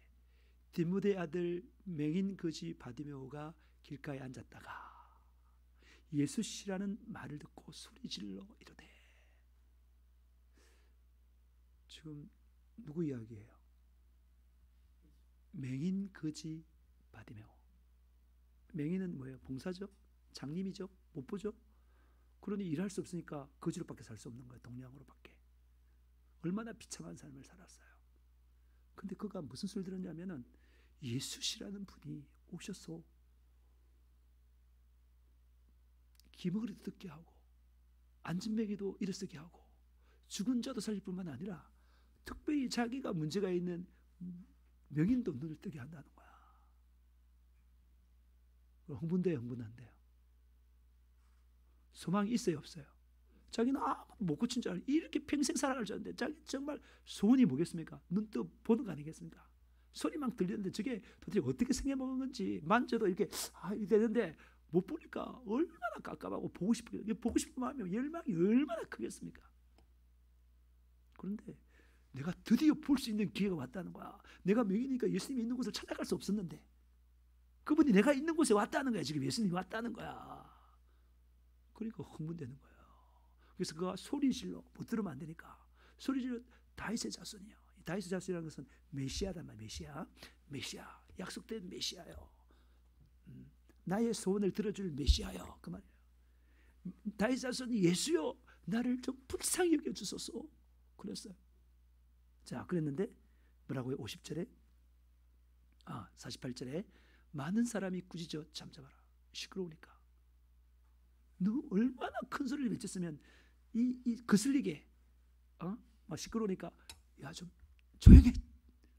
디모데 아들 맹인 거지 바디메오가 길가에 앉았다가 예수시라는 말을 듣고 소리질러 이르되. 지금 누구 이야기예요? 맹인 거지 바디메오. 맹인은 뭐예요? 봉사죠? 장님이죠? 못 보죠? 그러니 일할 수 없으니까 거지로밖에 살 수 없는 거예요. 동양으로밖에. 얼마나 비참한 삶을 살았어요. 근데 그가 무슨 소리 들었냐면은 예수시라는 분이 오셔서 기머리도 듣게 하고 앉은 맹이도 일어서게 하고 죽은 자도 살릴 뿐만 아니라 특별히 자기가 문제가 있는 명인도 눈을 뜨게 한다는 거야. 흥분돼요, 흥분한대요? 소망이 있어요, 없어요? 자기는 아무도 못 고친 줄 알고 이렇게 평생 살아갈 줄 알았는데 자기 정말 소원이 뭐겠습니까? 눈 떠 보는 거 아니겠습니까? 소리만 들리는데 저게 도대체 어떻게 생겨먹은 건지 만져도 이렇게 이렇게 되는데 못 보니까 얼마나 깝깝하고 보고 싶은 마음이 열망이 얼마나 크겠습니까? 그런데 내가 드디어 볼 수 있는 기회가 왔다는 거야. 내가 명이니까 예수님이 있는 곳을 찾아갈 수 없었는데 그분이 내가 있는 곳에 왔다는 거야. 지금 예수님이 왔다는 거야. 그러니까 흥분되는 거예요. 그래서 그가 소리질러 못 들으면 안 되니까 소리질러 다윗의 자손이요. 다윗의 자손이라는 것은 메시아단 말이야. 메시아, 약속된 메시아요. 나의 소원을 들어줄 메시아요. 그 말이에요. 다윗 자손이 예수요, 나를 좀 불쌍히 여겨 주소서. 그랬어요. 자, 그랬는데 뭐라고요? 50절에 48절에 많은 사람이 꾸짖어 잠잠하라. 시끄러우니까. 너 얼마나 큰 소리를 외쳤으면 이 거슬리게 막 시끄러우니까 야 좀 조용히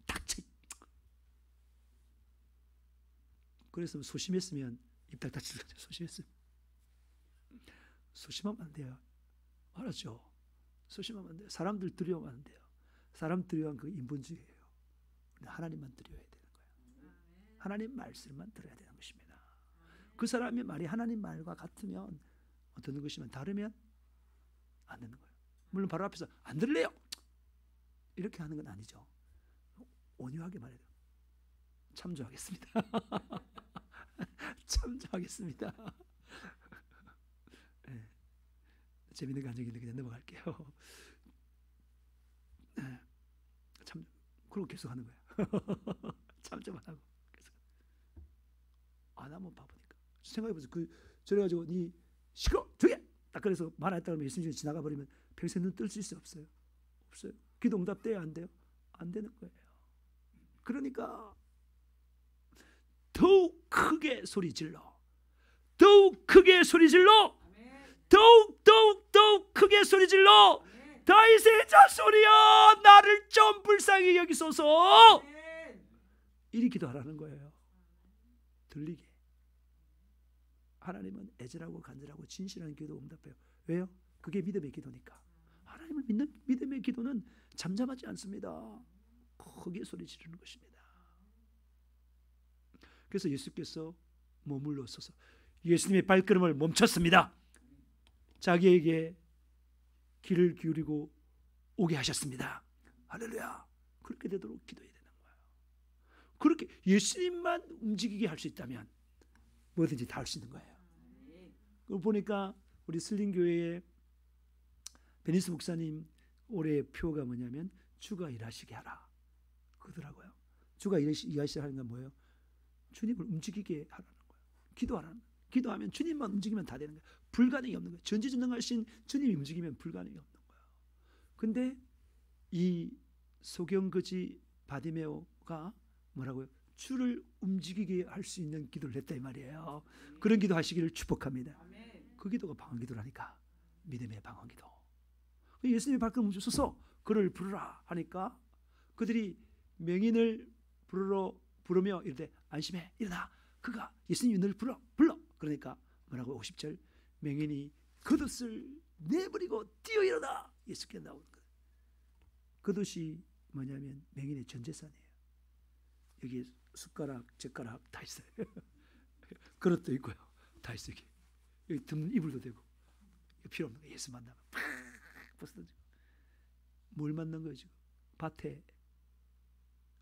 닥쳐. 그래서 소심했으면 입 딱 닫히는 거죠. 소심했으면. 소심하면 안 돼요. 알았죠? 소심하면 안 돼요. 사람들 두려워하면 안 돼요. 사람 두려워하면 그 인본주의예요. 하나님만 두려워해야 되는 거예요. 하나님 말씀만 들어야 되는 것입니다. 그 사람의 말이 하나님 말과 같으면 어떤 것이면 다르면 안 되는 거예요. 물론 바로 앞에서 안 들래요 이렇게 하는 건 아니죠. 온유하게 말해야 돼요. 참조하겠습니다. 참조하겠습니다. 네. 재밌는 감정인데 그냥 넘어갈게요. 네. 참 그러고 계속 하는 거예요. 참조만 하고 계속 안 하면 바보니까. 생각해보세요. 저래가지고 니 시끄러 조용해 딱 그래서 말했다 그러면 예수님이 지나가 버리면 평생 눈 뜰 수 있어요? 없어요? 없어요. 기도 응답돼요? 안 돼요? 안 되는 거예요. 그러니까 더욱 크게 소리 질러, 더욱 크게 소리 질러, 더욱 크게 소리 질러. 다윗의 자손이여 나를 좀 불쌍히 여기소서. 이리 기도하라는 거예요. 들리게. 하나님은 애절하고 간절하고 진실한 기도 응답해요. 왜요? 그게 믿음의 기도니까. 하나님을 믿는 믿음의 기도는 잠잠하지 않습니다. 크게 소리 지르는 것입니다. 그래서 예수께서 머물러 서서 예수님의 발걸음을 멈췄습니다. 자기에게 귀를 기울이고 오게 하셨습니다. 할렐루야. 그렇게 되도록 기도해야 되는 거예요. 그렇게 예수님만 움직이게 할 수 있다면 뭐든지 다 할 수 있는 거예요. 그걸 보니까 우리 슬림교회의 베니스 목사님 올해의 표가 뭐냐면 주가 일하시게 하라 그러더라고요. 주가 일하시게 하는 건 뭐예요? 주님을 움직이게 하라는 거예요. 기도하라는 거예요. 기도하면 주님만 움직이면 다 되는 거예요. 불가능이 없는 거예요. 전지전능하신 주님이 움직이면 불가능이 없는 거예요. 근데 이 소경거지 바디메오가 뭐라고요? 주를 움직이게 할 수 있는 기도를 했다 이 말이에요. 그런 기도 하시기를 축복합니다. 그 기도가 방언기도라니까. 믿음의 방언기도. 예수님의 발걸음 멈춰서서 그를 부르라 하니까 그들이 맹인을 부르며 이르되 안심해 일어나 그가 예수님이 늘 불러 그러니까 뭐라고 50절 맹인이 겉옷을 내버리고 뛰어 일어나 예수께 나오는 거예요. 겉옷이 뭐냐면 맹인의 전 재산이에요. 여기 숟가락 젓가락 다 있어요. 그릇도 있고요. 다 있어요. 여기 등 이불도 되고 필요 없는 거예요. 예수 만나면 팍 벗어던지고. 뭘 만난 거예요 지금? 밭에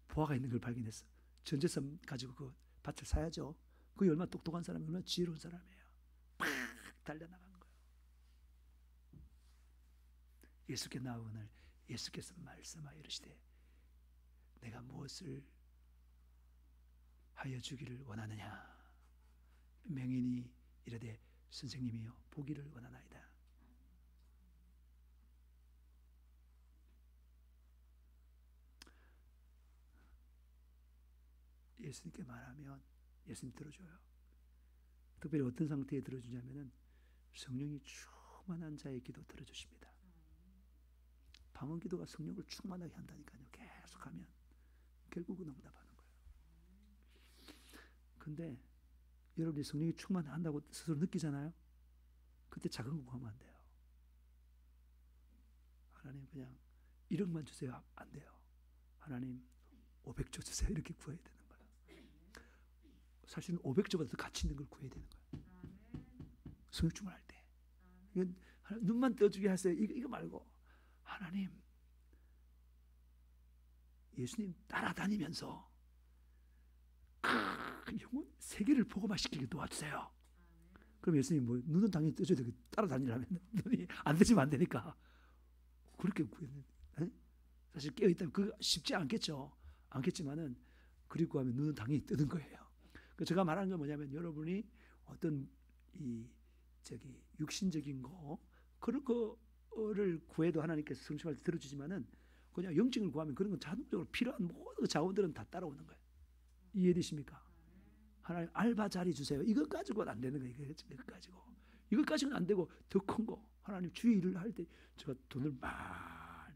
보화가 있는 걸 발견했어. 전 재산 가지고 그 밭을 사야죠. 그게 얼마나 똑똑한 사람이 얼마나 지혜로운 사람이에요. 팍 달려나가는 거예요. 예수께 나오거늘 예수께서 말씀하여 이르시되 내가 무엇을 하여 주기를 원하느냐. 맹인이 이르되 선생님이여 보기를 원하나이다. 예수님께 말하면 예수님 들어줘요. 특별히 어떤 상태에 들어주냐면은 성령이 충만한 자의 기도 들어주십니다. 방언 기도가 성령을 충만하게 한다니까요. 계속하면 결국은 응답하는 거예요. 근데 여러분이 성령이 충만한다고 스스로 느끼잖아요. 그때 작은 거 구하면 안 돼요. 하나님 그냥 1억만 주세요. 안 돼요. 하나님 500조 주세요. 이렇게 구해야 되는 거예요. 사실은 500조보다 더 가치 있는 걸 구해야 되는 거예요. 성령 충만할 때. 이건 눈만 떠주게 하세요. 이거 말고 하나님 예수님 따라다니면서 그 영혼 세계를 복음화시키게 도와주세요. 그럼 예수님 뭐 눈은 당연히 떠줘야 되고 따라다니려면 눈이 안 뜨지면 안 되니까 그렇게 구했는데 사실 깨어있다면 그거 쉽지 않겠죠. 않겠지만은 그리고 하면 눈은 당연히 뜨는 거예요. 제가 말하는 건 뭐냐면 여러분이 어떤 육신적인 거 그런 거를 구해도 하나님께서 성취할 때 들어주지만은 그냥 영적을 구하면 그런 건 자동적으로 필요한 모든 자원들은 다 따라오는 거예요. 이해되십니까? 하나님 알바 자리 주세요. 이것 가지고는 안 되는 거예요. 이것 가지고는 안 되고 더 큰 거 하나님 주의 일을 할 때 제가 돈을 많이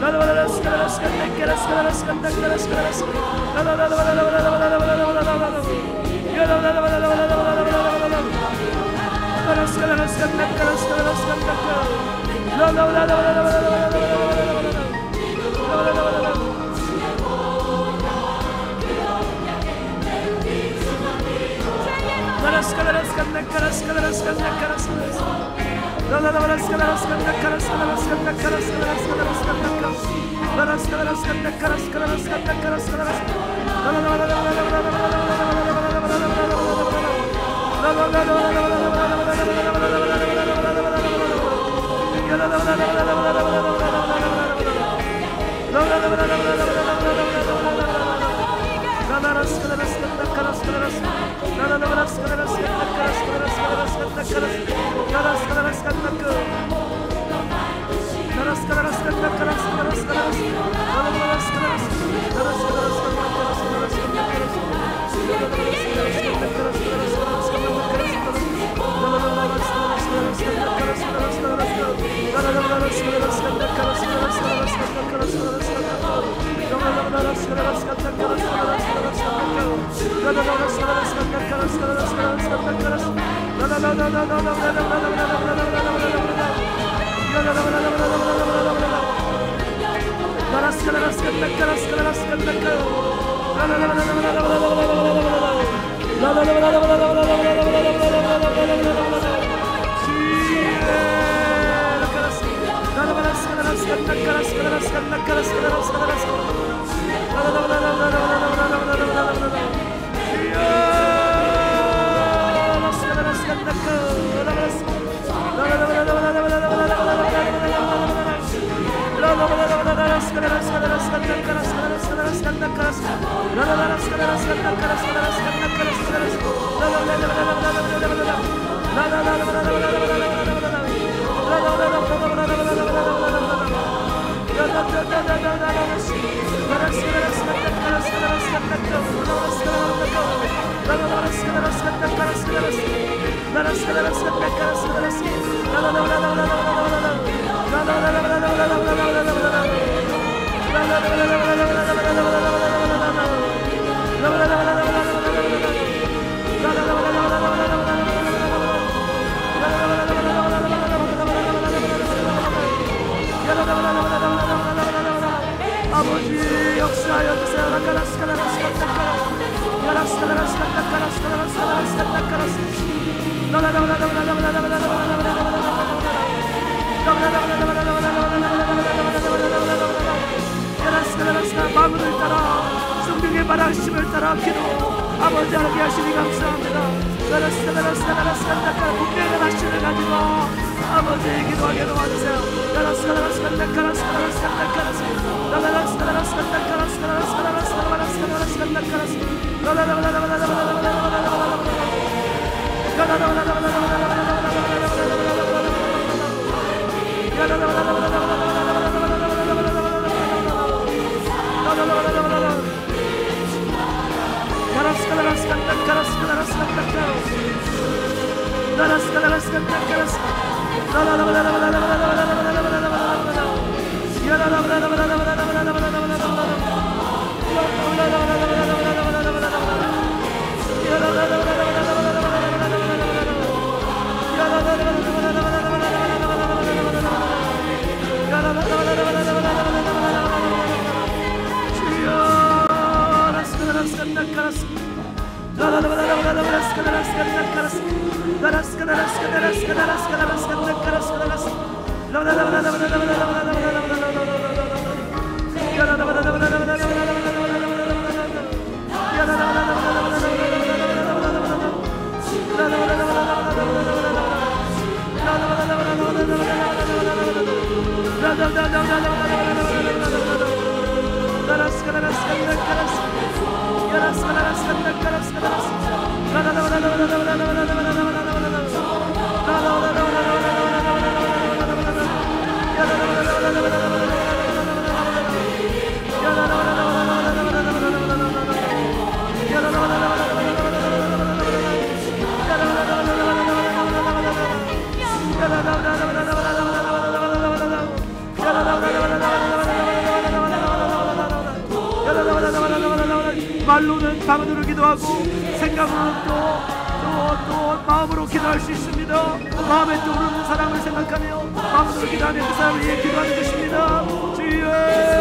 La 마음을 따라 성령의 바라심을 따라 기도 아버지 하나님 하시니 감사합니다. 분명한 확신을 가지고 아버지 기도하게 도와주세요. 말로는 방언으로 기도하고 생각으로는 또 마음으로 기도할 수 있습니다. 마음에 떠오르는 사람을 생각하며 마음으로 기도하며 그 사람을 위해 기도하는 것입니다. 주여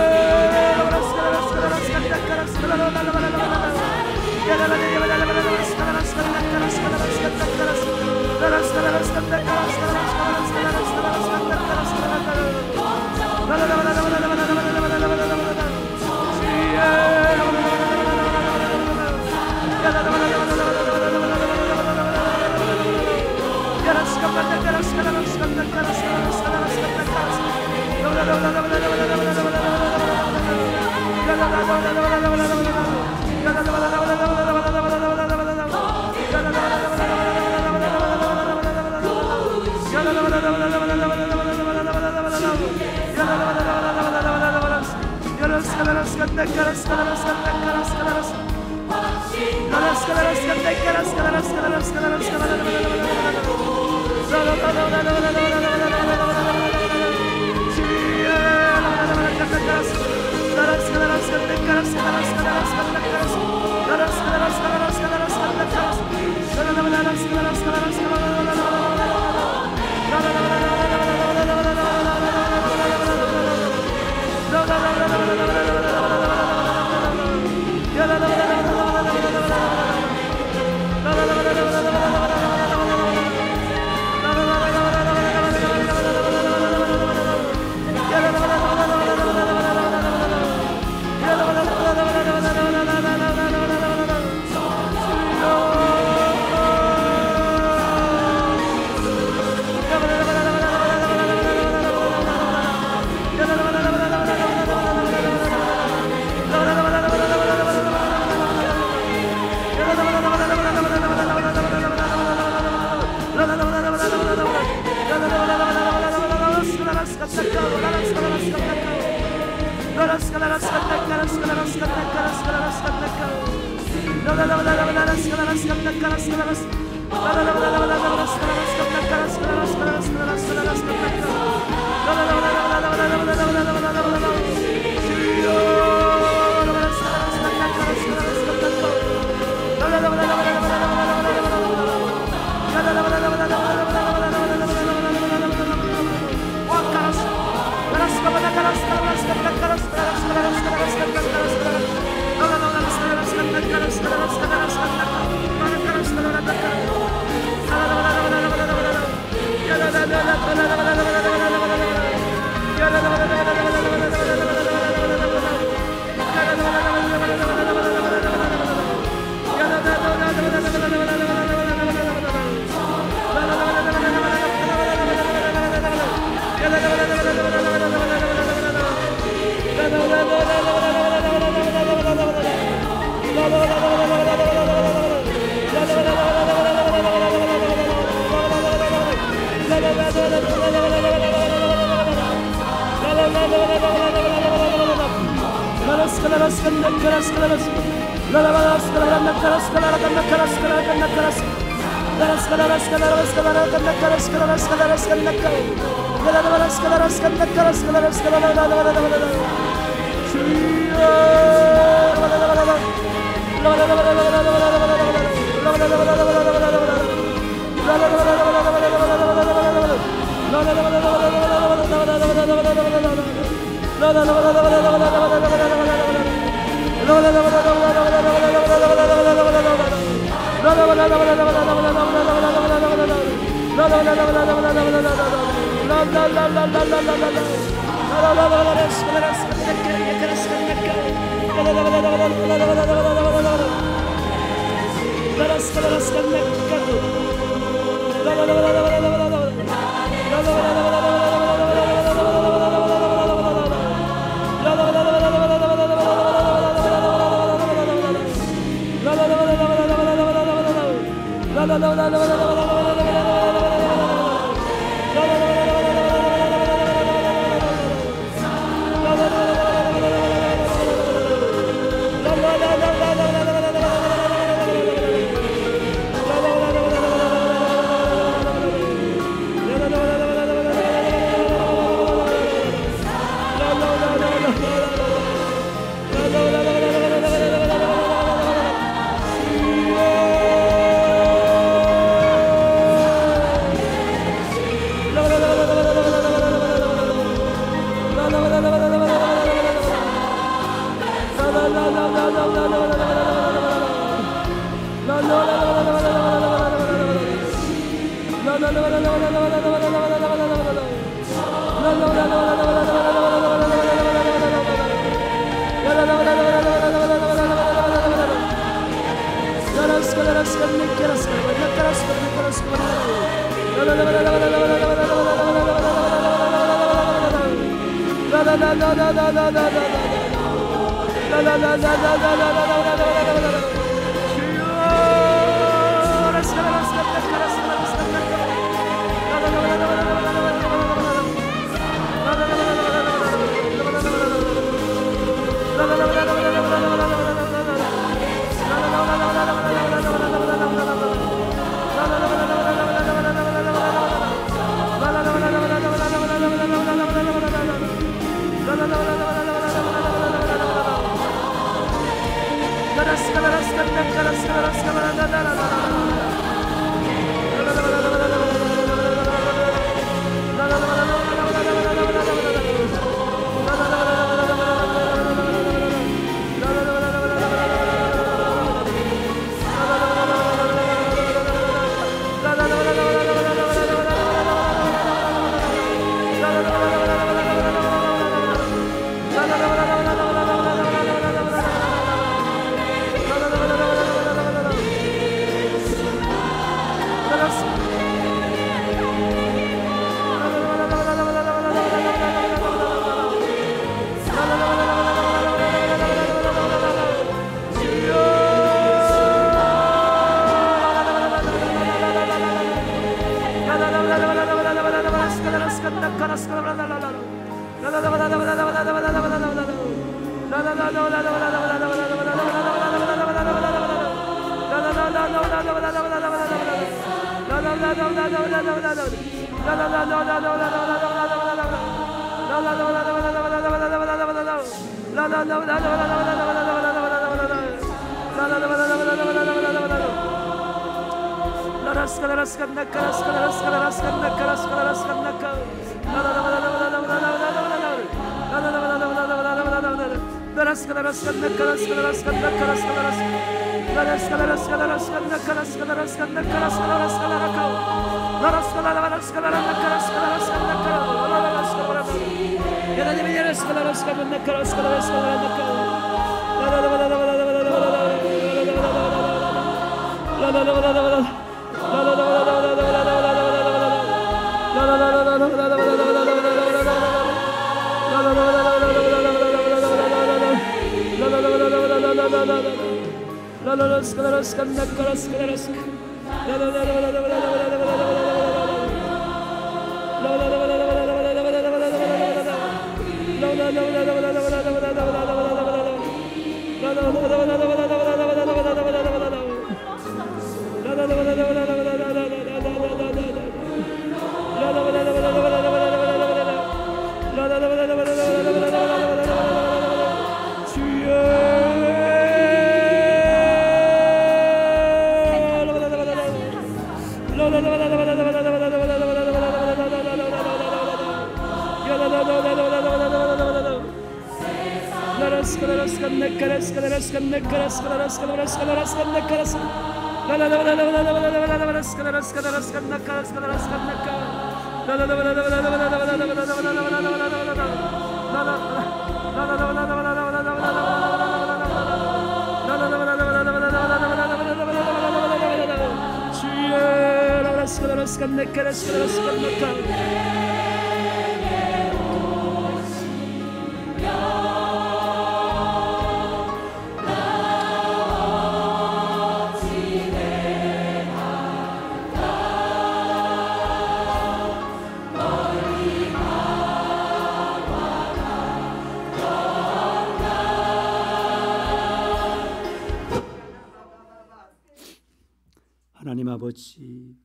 하나님 아버지,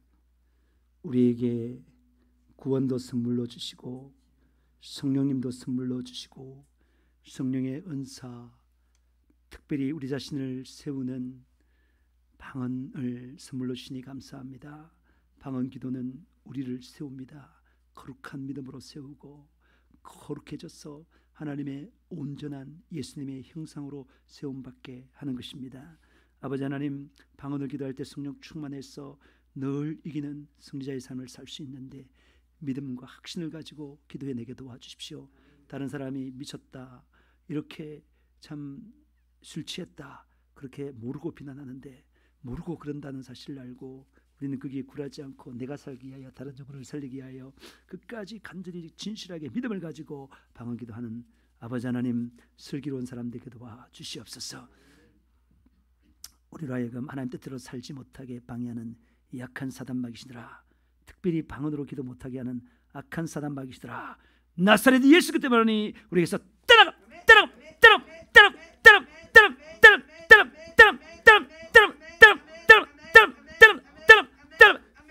우리에게 구원도 선물로 주시고 성령님도 선물로 주시고 성령의 은사, 특별히 우리 자신을 세우는 방언을 선물로 주시니 감사합니다. 방언 기도는 우리를 세웁니다. 거룩한 믿음으로 세우고 거룩해져서 하나님의 온전한 예수님의 형상으로 세움받게 하는 것입니다. 아버지 하나님, 방언을 기도할 때 성령 충만해서 늘 이기는 승리자의 삶을 살 수 있는데 믿음과 확신을 가지고 기도해 내게 도와주십시오. 다른 사람이 미쳤다, 이렇게 참 술 취했다, 그렇게 모르고 비난하는데 모르고 그런다는 사실을 알고 우리는 거기에 굴하지 않고 내가 살기 위하여 다른 영혼을 살리기 위하여 끝까지 간절히 진실하게 믿음을 가지고 방언기도하는 아버지 하나님, 슬기로운 사람 되게 도와주시옵소서. 우리로 하여금 하나님 뜻대로 살지 못하게 방해하는 약한 사단마귀시더라, 특별히 방언으로 기도 못하게 하는 악한 사단마귀시더라, 나사렛 예수 그리스도 때문에 우리에게서 떠나가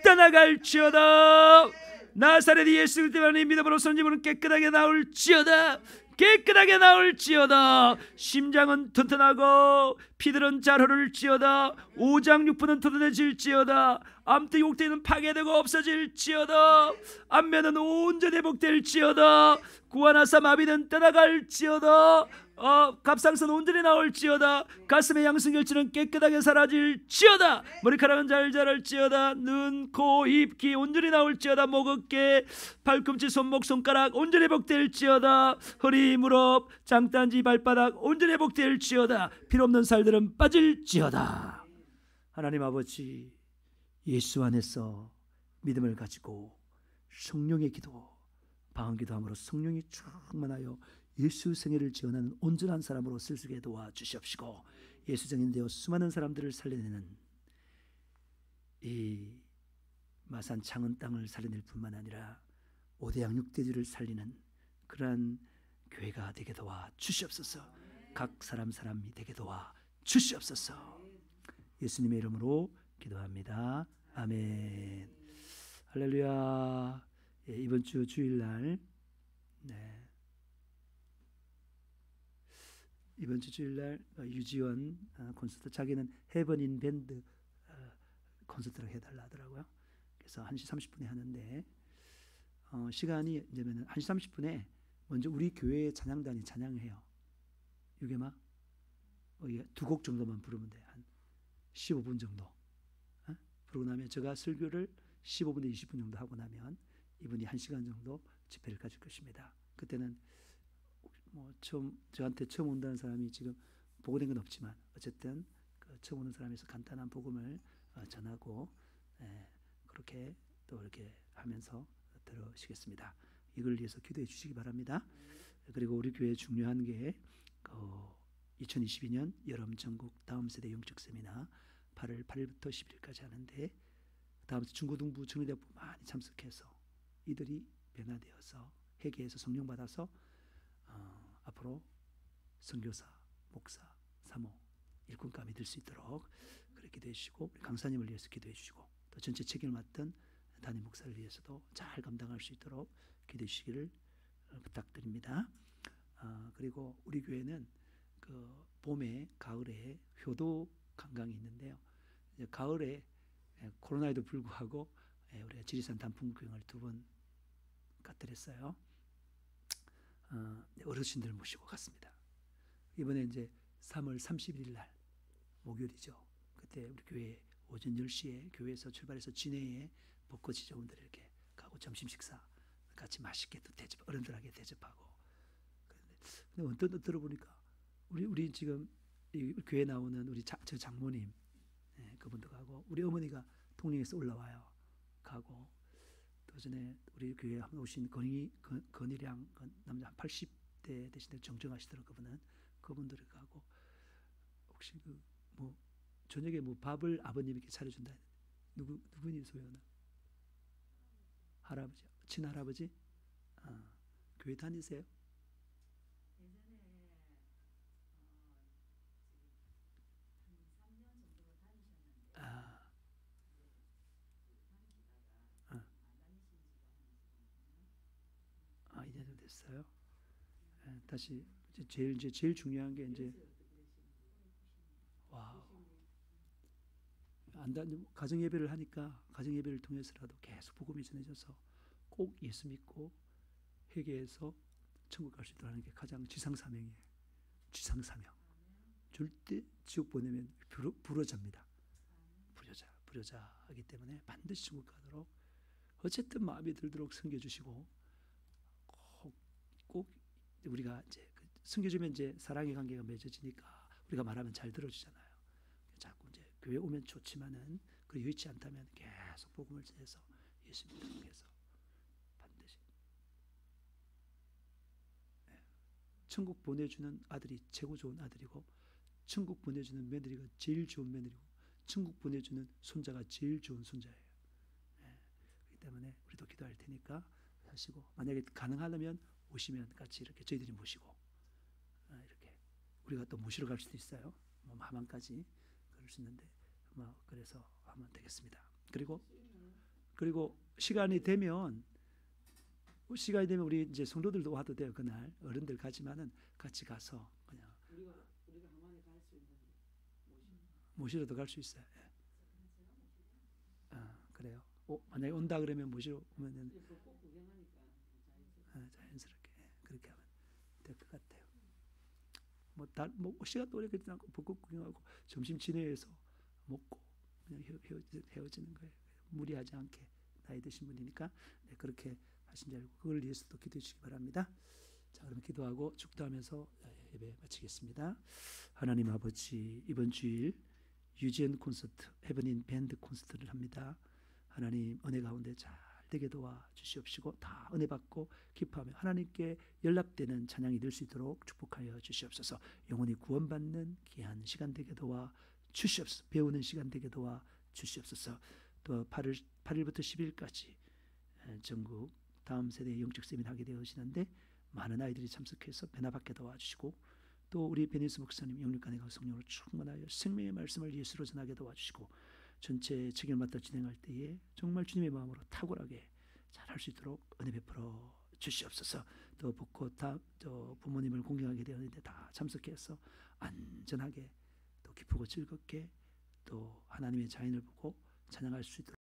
떠나갈지어다. 나사렛 예수 그리스도 때문에 믿음으로 선지부는 깨끗하게 나올지어다. 깨끗하게 나올지어다. 심장은 튼튼하고 피들은 잘 흐를지어다. 오장육부는 튼튼해질지어다. 암뜨 욕대는 파괴되고 없어질지어다. 안면은 온전히 회복될지어다. 구하나사 마비는 떠나갈지어다. 갑상선 온전히 나올지어다. 가슴의 양승결치는 깨끗하게 사라질지어다. 머리카락은 잘 자랄지어다. 눈, 코, 입, 귀 온전히 나올지어다. 목, 어깨, 발꿈치, 손목, 손가락 온전히 회복될지어다. 허리, 무릎, 장단지, 발바닥 온전히 회복될지어다. 필요없는 살들은 빠질지어다. 하나님 아버지, 예수 안에서 믿음을 가지고 성령의 기도, 방언기도함으로 성령이 충만하여 예수 생애를 지원하는 온전한 사람으로 쓸 수 있게 도와주시옵시고, 예수 증인되어 수많은 사람들을 살려내는 이 마산 창원 땅을 살려낼 뿐만 아니라 5대양 6대주를 살리는 그러한 교회가 되게 도와주시옵소서. 각 사람이 되게 도와주시옵소서. 예수님의 이름으로 기도합니다. 아멘. 할렐루야. 예, 이번 주 주일날, 이번 주 주일날 유지원 콘서트, 자기는 헤븐인 밴드 콘서트를 해달라 하더라고요. 그래서 1시 30분에 하는데 시간이 이제는 1시 30분에 먼저 우리 교회 찬양단이 찬양해요. 이게 막 두 곡 정도만 부르면 돼. 한 15분 정도 부르고 나면 제가 설교를 15분에서 20분 정도 하고 나면 이분이 1시간 정도 집회를 가질 것입니다. 그때는 뭐 저한테 처음 온다는 사람이 지금 보고된 건 없지만 어쨌든 그 처음 오는 사람에서 간단한 복음을 전하고 그렇게 또 이렇게 하면서 들으시겠습니다. 이걸 위해서 기도해 주시기 바랍니다. 그리고 우리 교회 중요한 게 2022년 여름 전국 다음 세대 영적 세미나 8월 8일부터 10일까지 하는데, 다음 주 중고등부 정리대부 많이 참석해서 이들이 변화되어서 회개해서 성령 받아서 앞으로 선교사, 목사, 사모, 일꾼가 믿을 수 있도록 그렇게 기도해 주시고, 우리 강사님을 위해서 기도해 주시고, 또 전체 책임을 맡은 담임 목사를 위해서도 잘 감당할 수 있도록 기도해 주시기를 부탁드립니다. 그리고 우리 교회는 그 봄에 가을에 효도 관광이 있는데요. 이제 가을에 코로나에도 불구하고 우리가 지리산 단풍 구경을 2번 갔더랬어요. 어르신들 모시고 갔습니다. 이번에 이제 3월 31일 날 목요일이죠. 그때 우리 교회 오전 10시에 교회에서 출발해서 진해에 벚꽃 지저분들 이렇게 가고 점심 식사 같이 맛있게 또 어른들에게 대접하고. 근데 언뜻 들어보니까 우리 지금 이 교회 나오는 우리 저 장모님, 그분도 가고, 우리 어머니가 통영에서 올라와요. 가고, 또 전에 우리 교회에 한번 오신 건희량 남자 한 80대 되시는데 정정하시더라고요. 그분들이 가고, 혹시 뭐 저녁에 뭐 밥을 아버님께 차려준다. 누구니 소연아? 할아버지, 친할아버지? 교회 다니세요? 이제 좀 됐어요. 다시 제일 중요한 게 이제 가정 예배를 하니까 가정 예배를 통해서라도 계속 복음이 전해져서 꼭 예수 믿고 회개해서 천국 갈 수 있도록 하는 게 가장 지상사명이에요. 지상사명. 절대 지옥 보내면 불효자입니다. 불효자. 하기 때문에 반드시 천국 가도록 어쨌든 마음에 들도록 섬겨주시고 꼭 우리가 이제 섬겨주면 이제 사랑의 관계가 맺어지니까 우리가 말하면 잘 들어주잖아요. 자꾸 이제 교회 오면 좋지만은 그 여의치 않다면 계속 복음을 전해서 예수 믿도록 해서 반드시 천국 보내주는 아들이 최고 좋은 아들이고 천국 보내주는 며느리가 제일 좋은 며느리고 천국 보내주는 손자가 제일 좋은 손자예요. 그렇기 때문에 우리도 기도할 테니까 하시고 만약에 가능하다면 오시면 같이 이렇게 저희들이 모시고 이렇게 우리가 또 모시러 갈 수도 있어요. 뭐 마만까지 그럴 수 있는데 뭐 그래서 하면 되겠습니다. 그리고 시간이 되면 우리 이제 성도들도 와도 돼요. 그날 어른들 가지만은 같이 가서 그냥 우리가 한만에 갈 수 있는 모시러도 갈 수 있어요. 그래요. 만약에 온다 그러면 모시러 오면은 자연스럽게 그렇게 하면 될 것 같아요. 뭐 시간도 오래 걸리지 않고 벚꽃 구경하고 점심 지내서 먹고 그냥 헤어지는 거예요. 무리하지 않게 나이 드신 분이니까 그렇게 하신 줄 알고 그걸 위해서도 기도해 주시기 바랍니다. 자, 그러면 기도하고 축도하면서 예배 마치겠습니다. 하나님 아버지, 이번 주일 유지연 콘서트, 헤븐인 밴드 콘서트를 합니다. 하나님 은혜 가운데 잘 되게 도와주시옵시고 다 은혜 받고 기뻐하며 하나님께 연락되는 찬양이 될 수 있도록 축복하여 주시옵소서. 영혼이 구원받는 귀한 시간 되게 도와주시옵소서. 배우는 시간 되게 도와주시옵소서. 또 8일부터 10일까지 전국 다음 세대 영적 세미나 하게 되어지는데 많은 아이들이 참석해서 변화받게 도와주시고 또 우리 베니스 목사님 영육간에 가서 성령으로 충만하여 생명의 말씀을 예수로 전하게 도와주시고 전체 책임을 맡아 진행할 때에 정말 주님의 마음으로 탁월하게 잘 할 수 있도록 은혜 베풀어 주시옵소서. 또 벚꽃 또 부모님을 공경하게 되었는데 다 참석해서 안전하게 또 기쁘고 즐겁게 또 하나님의 자연을 보고 찬양할 수 있도록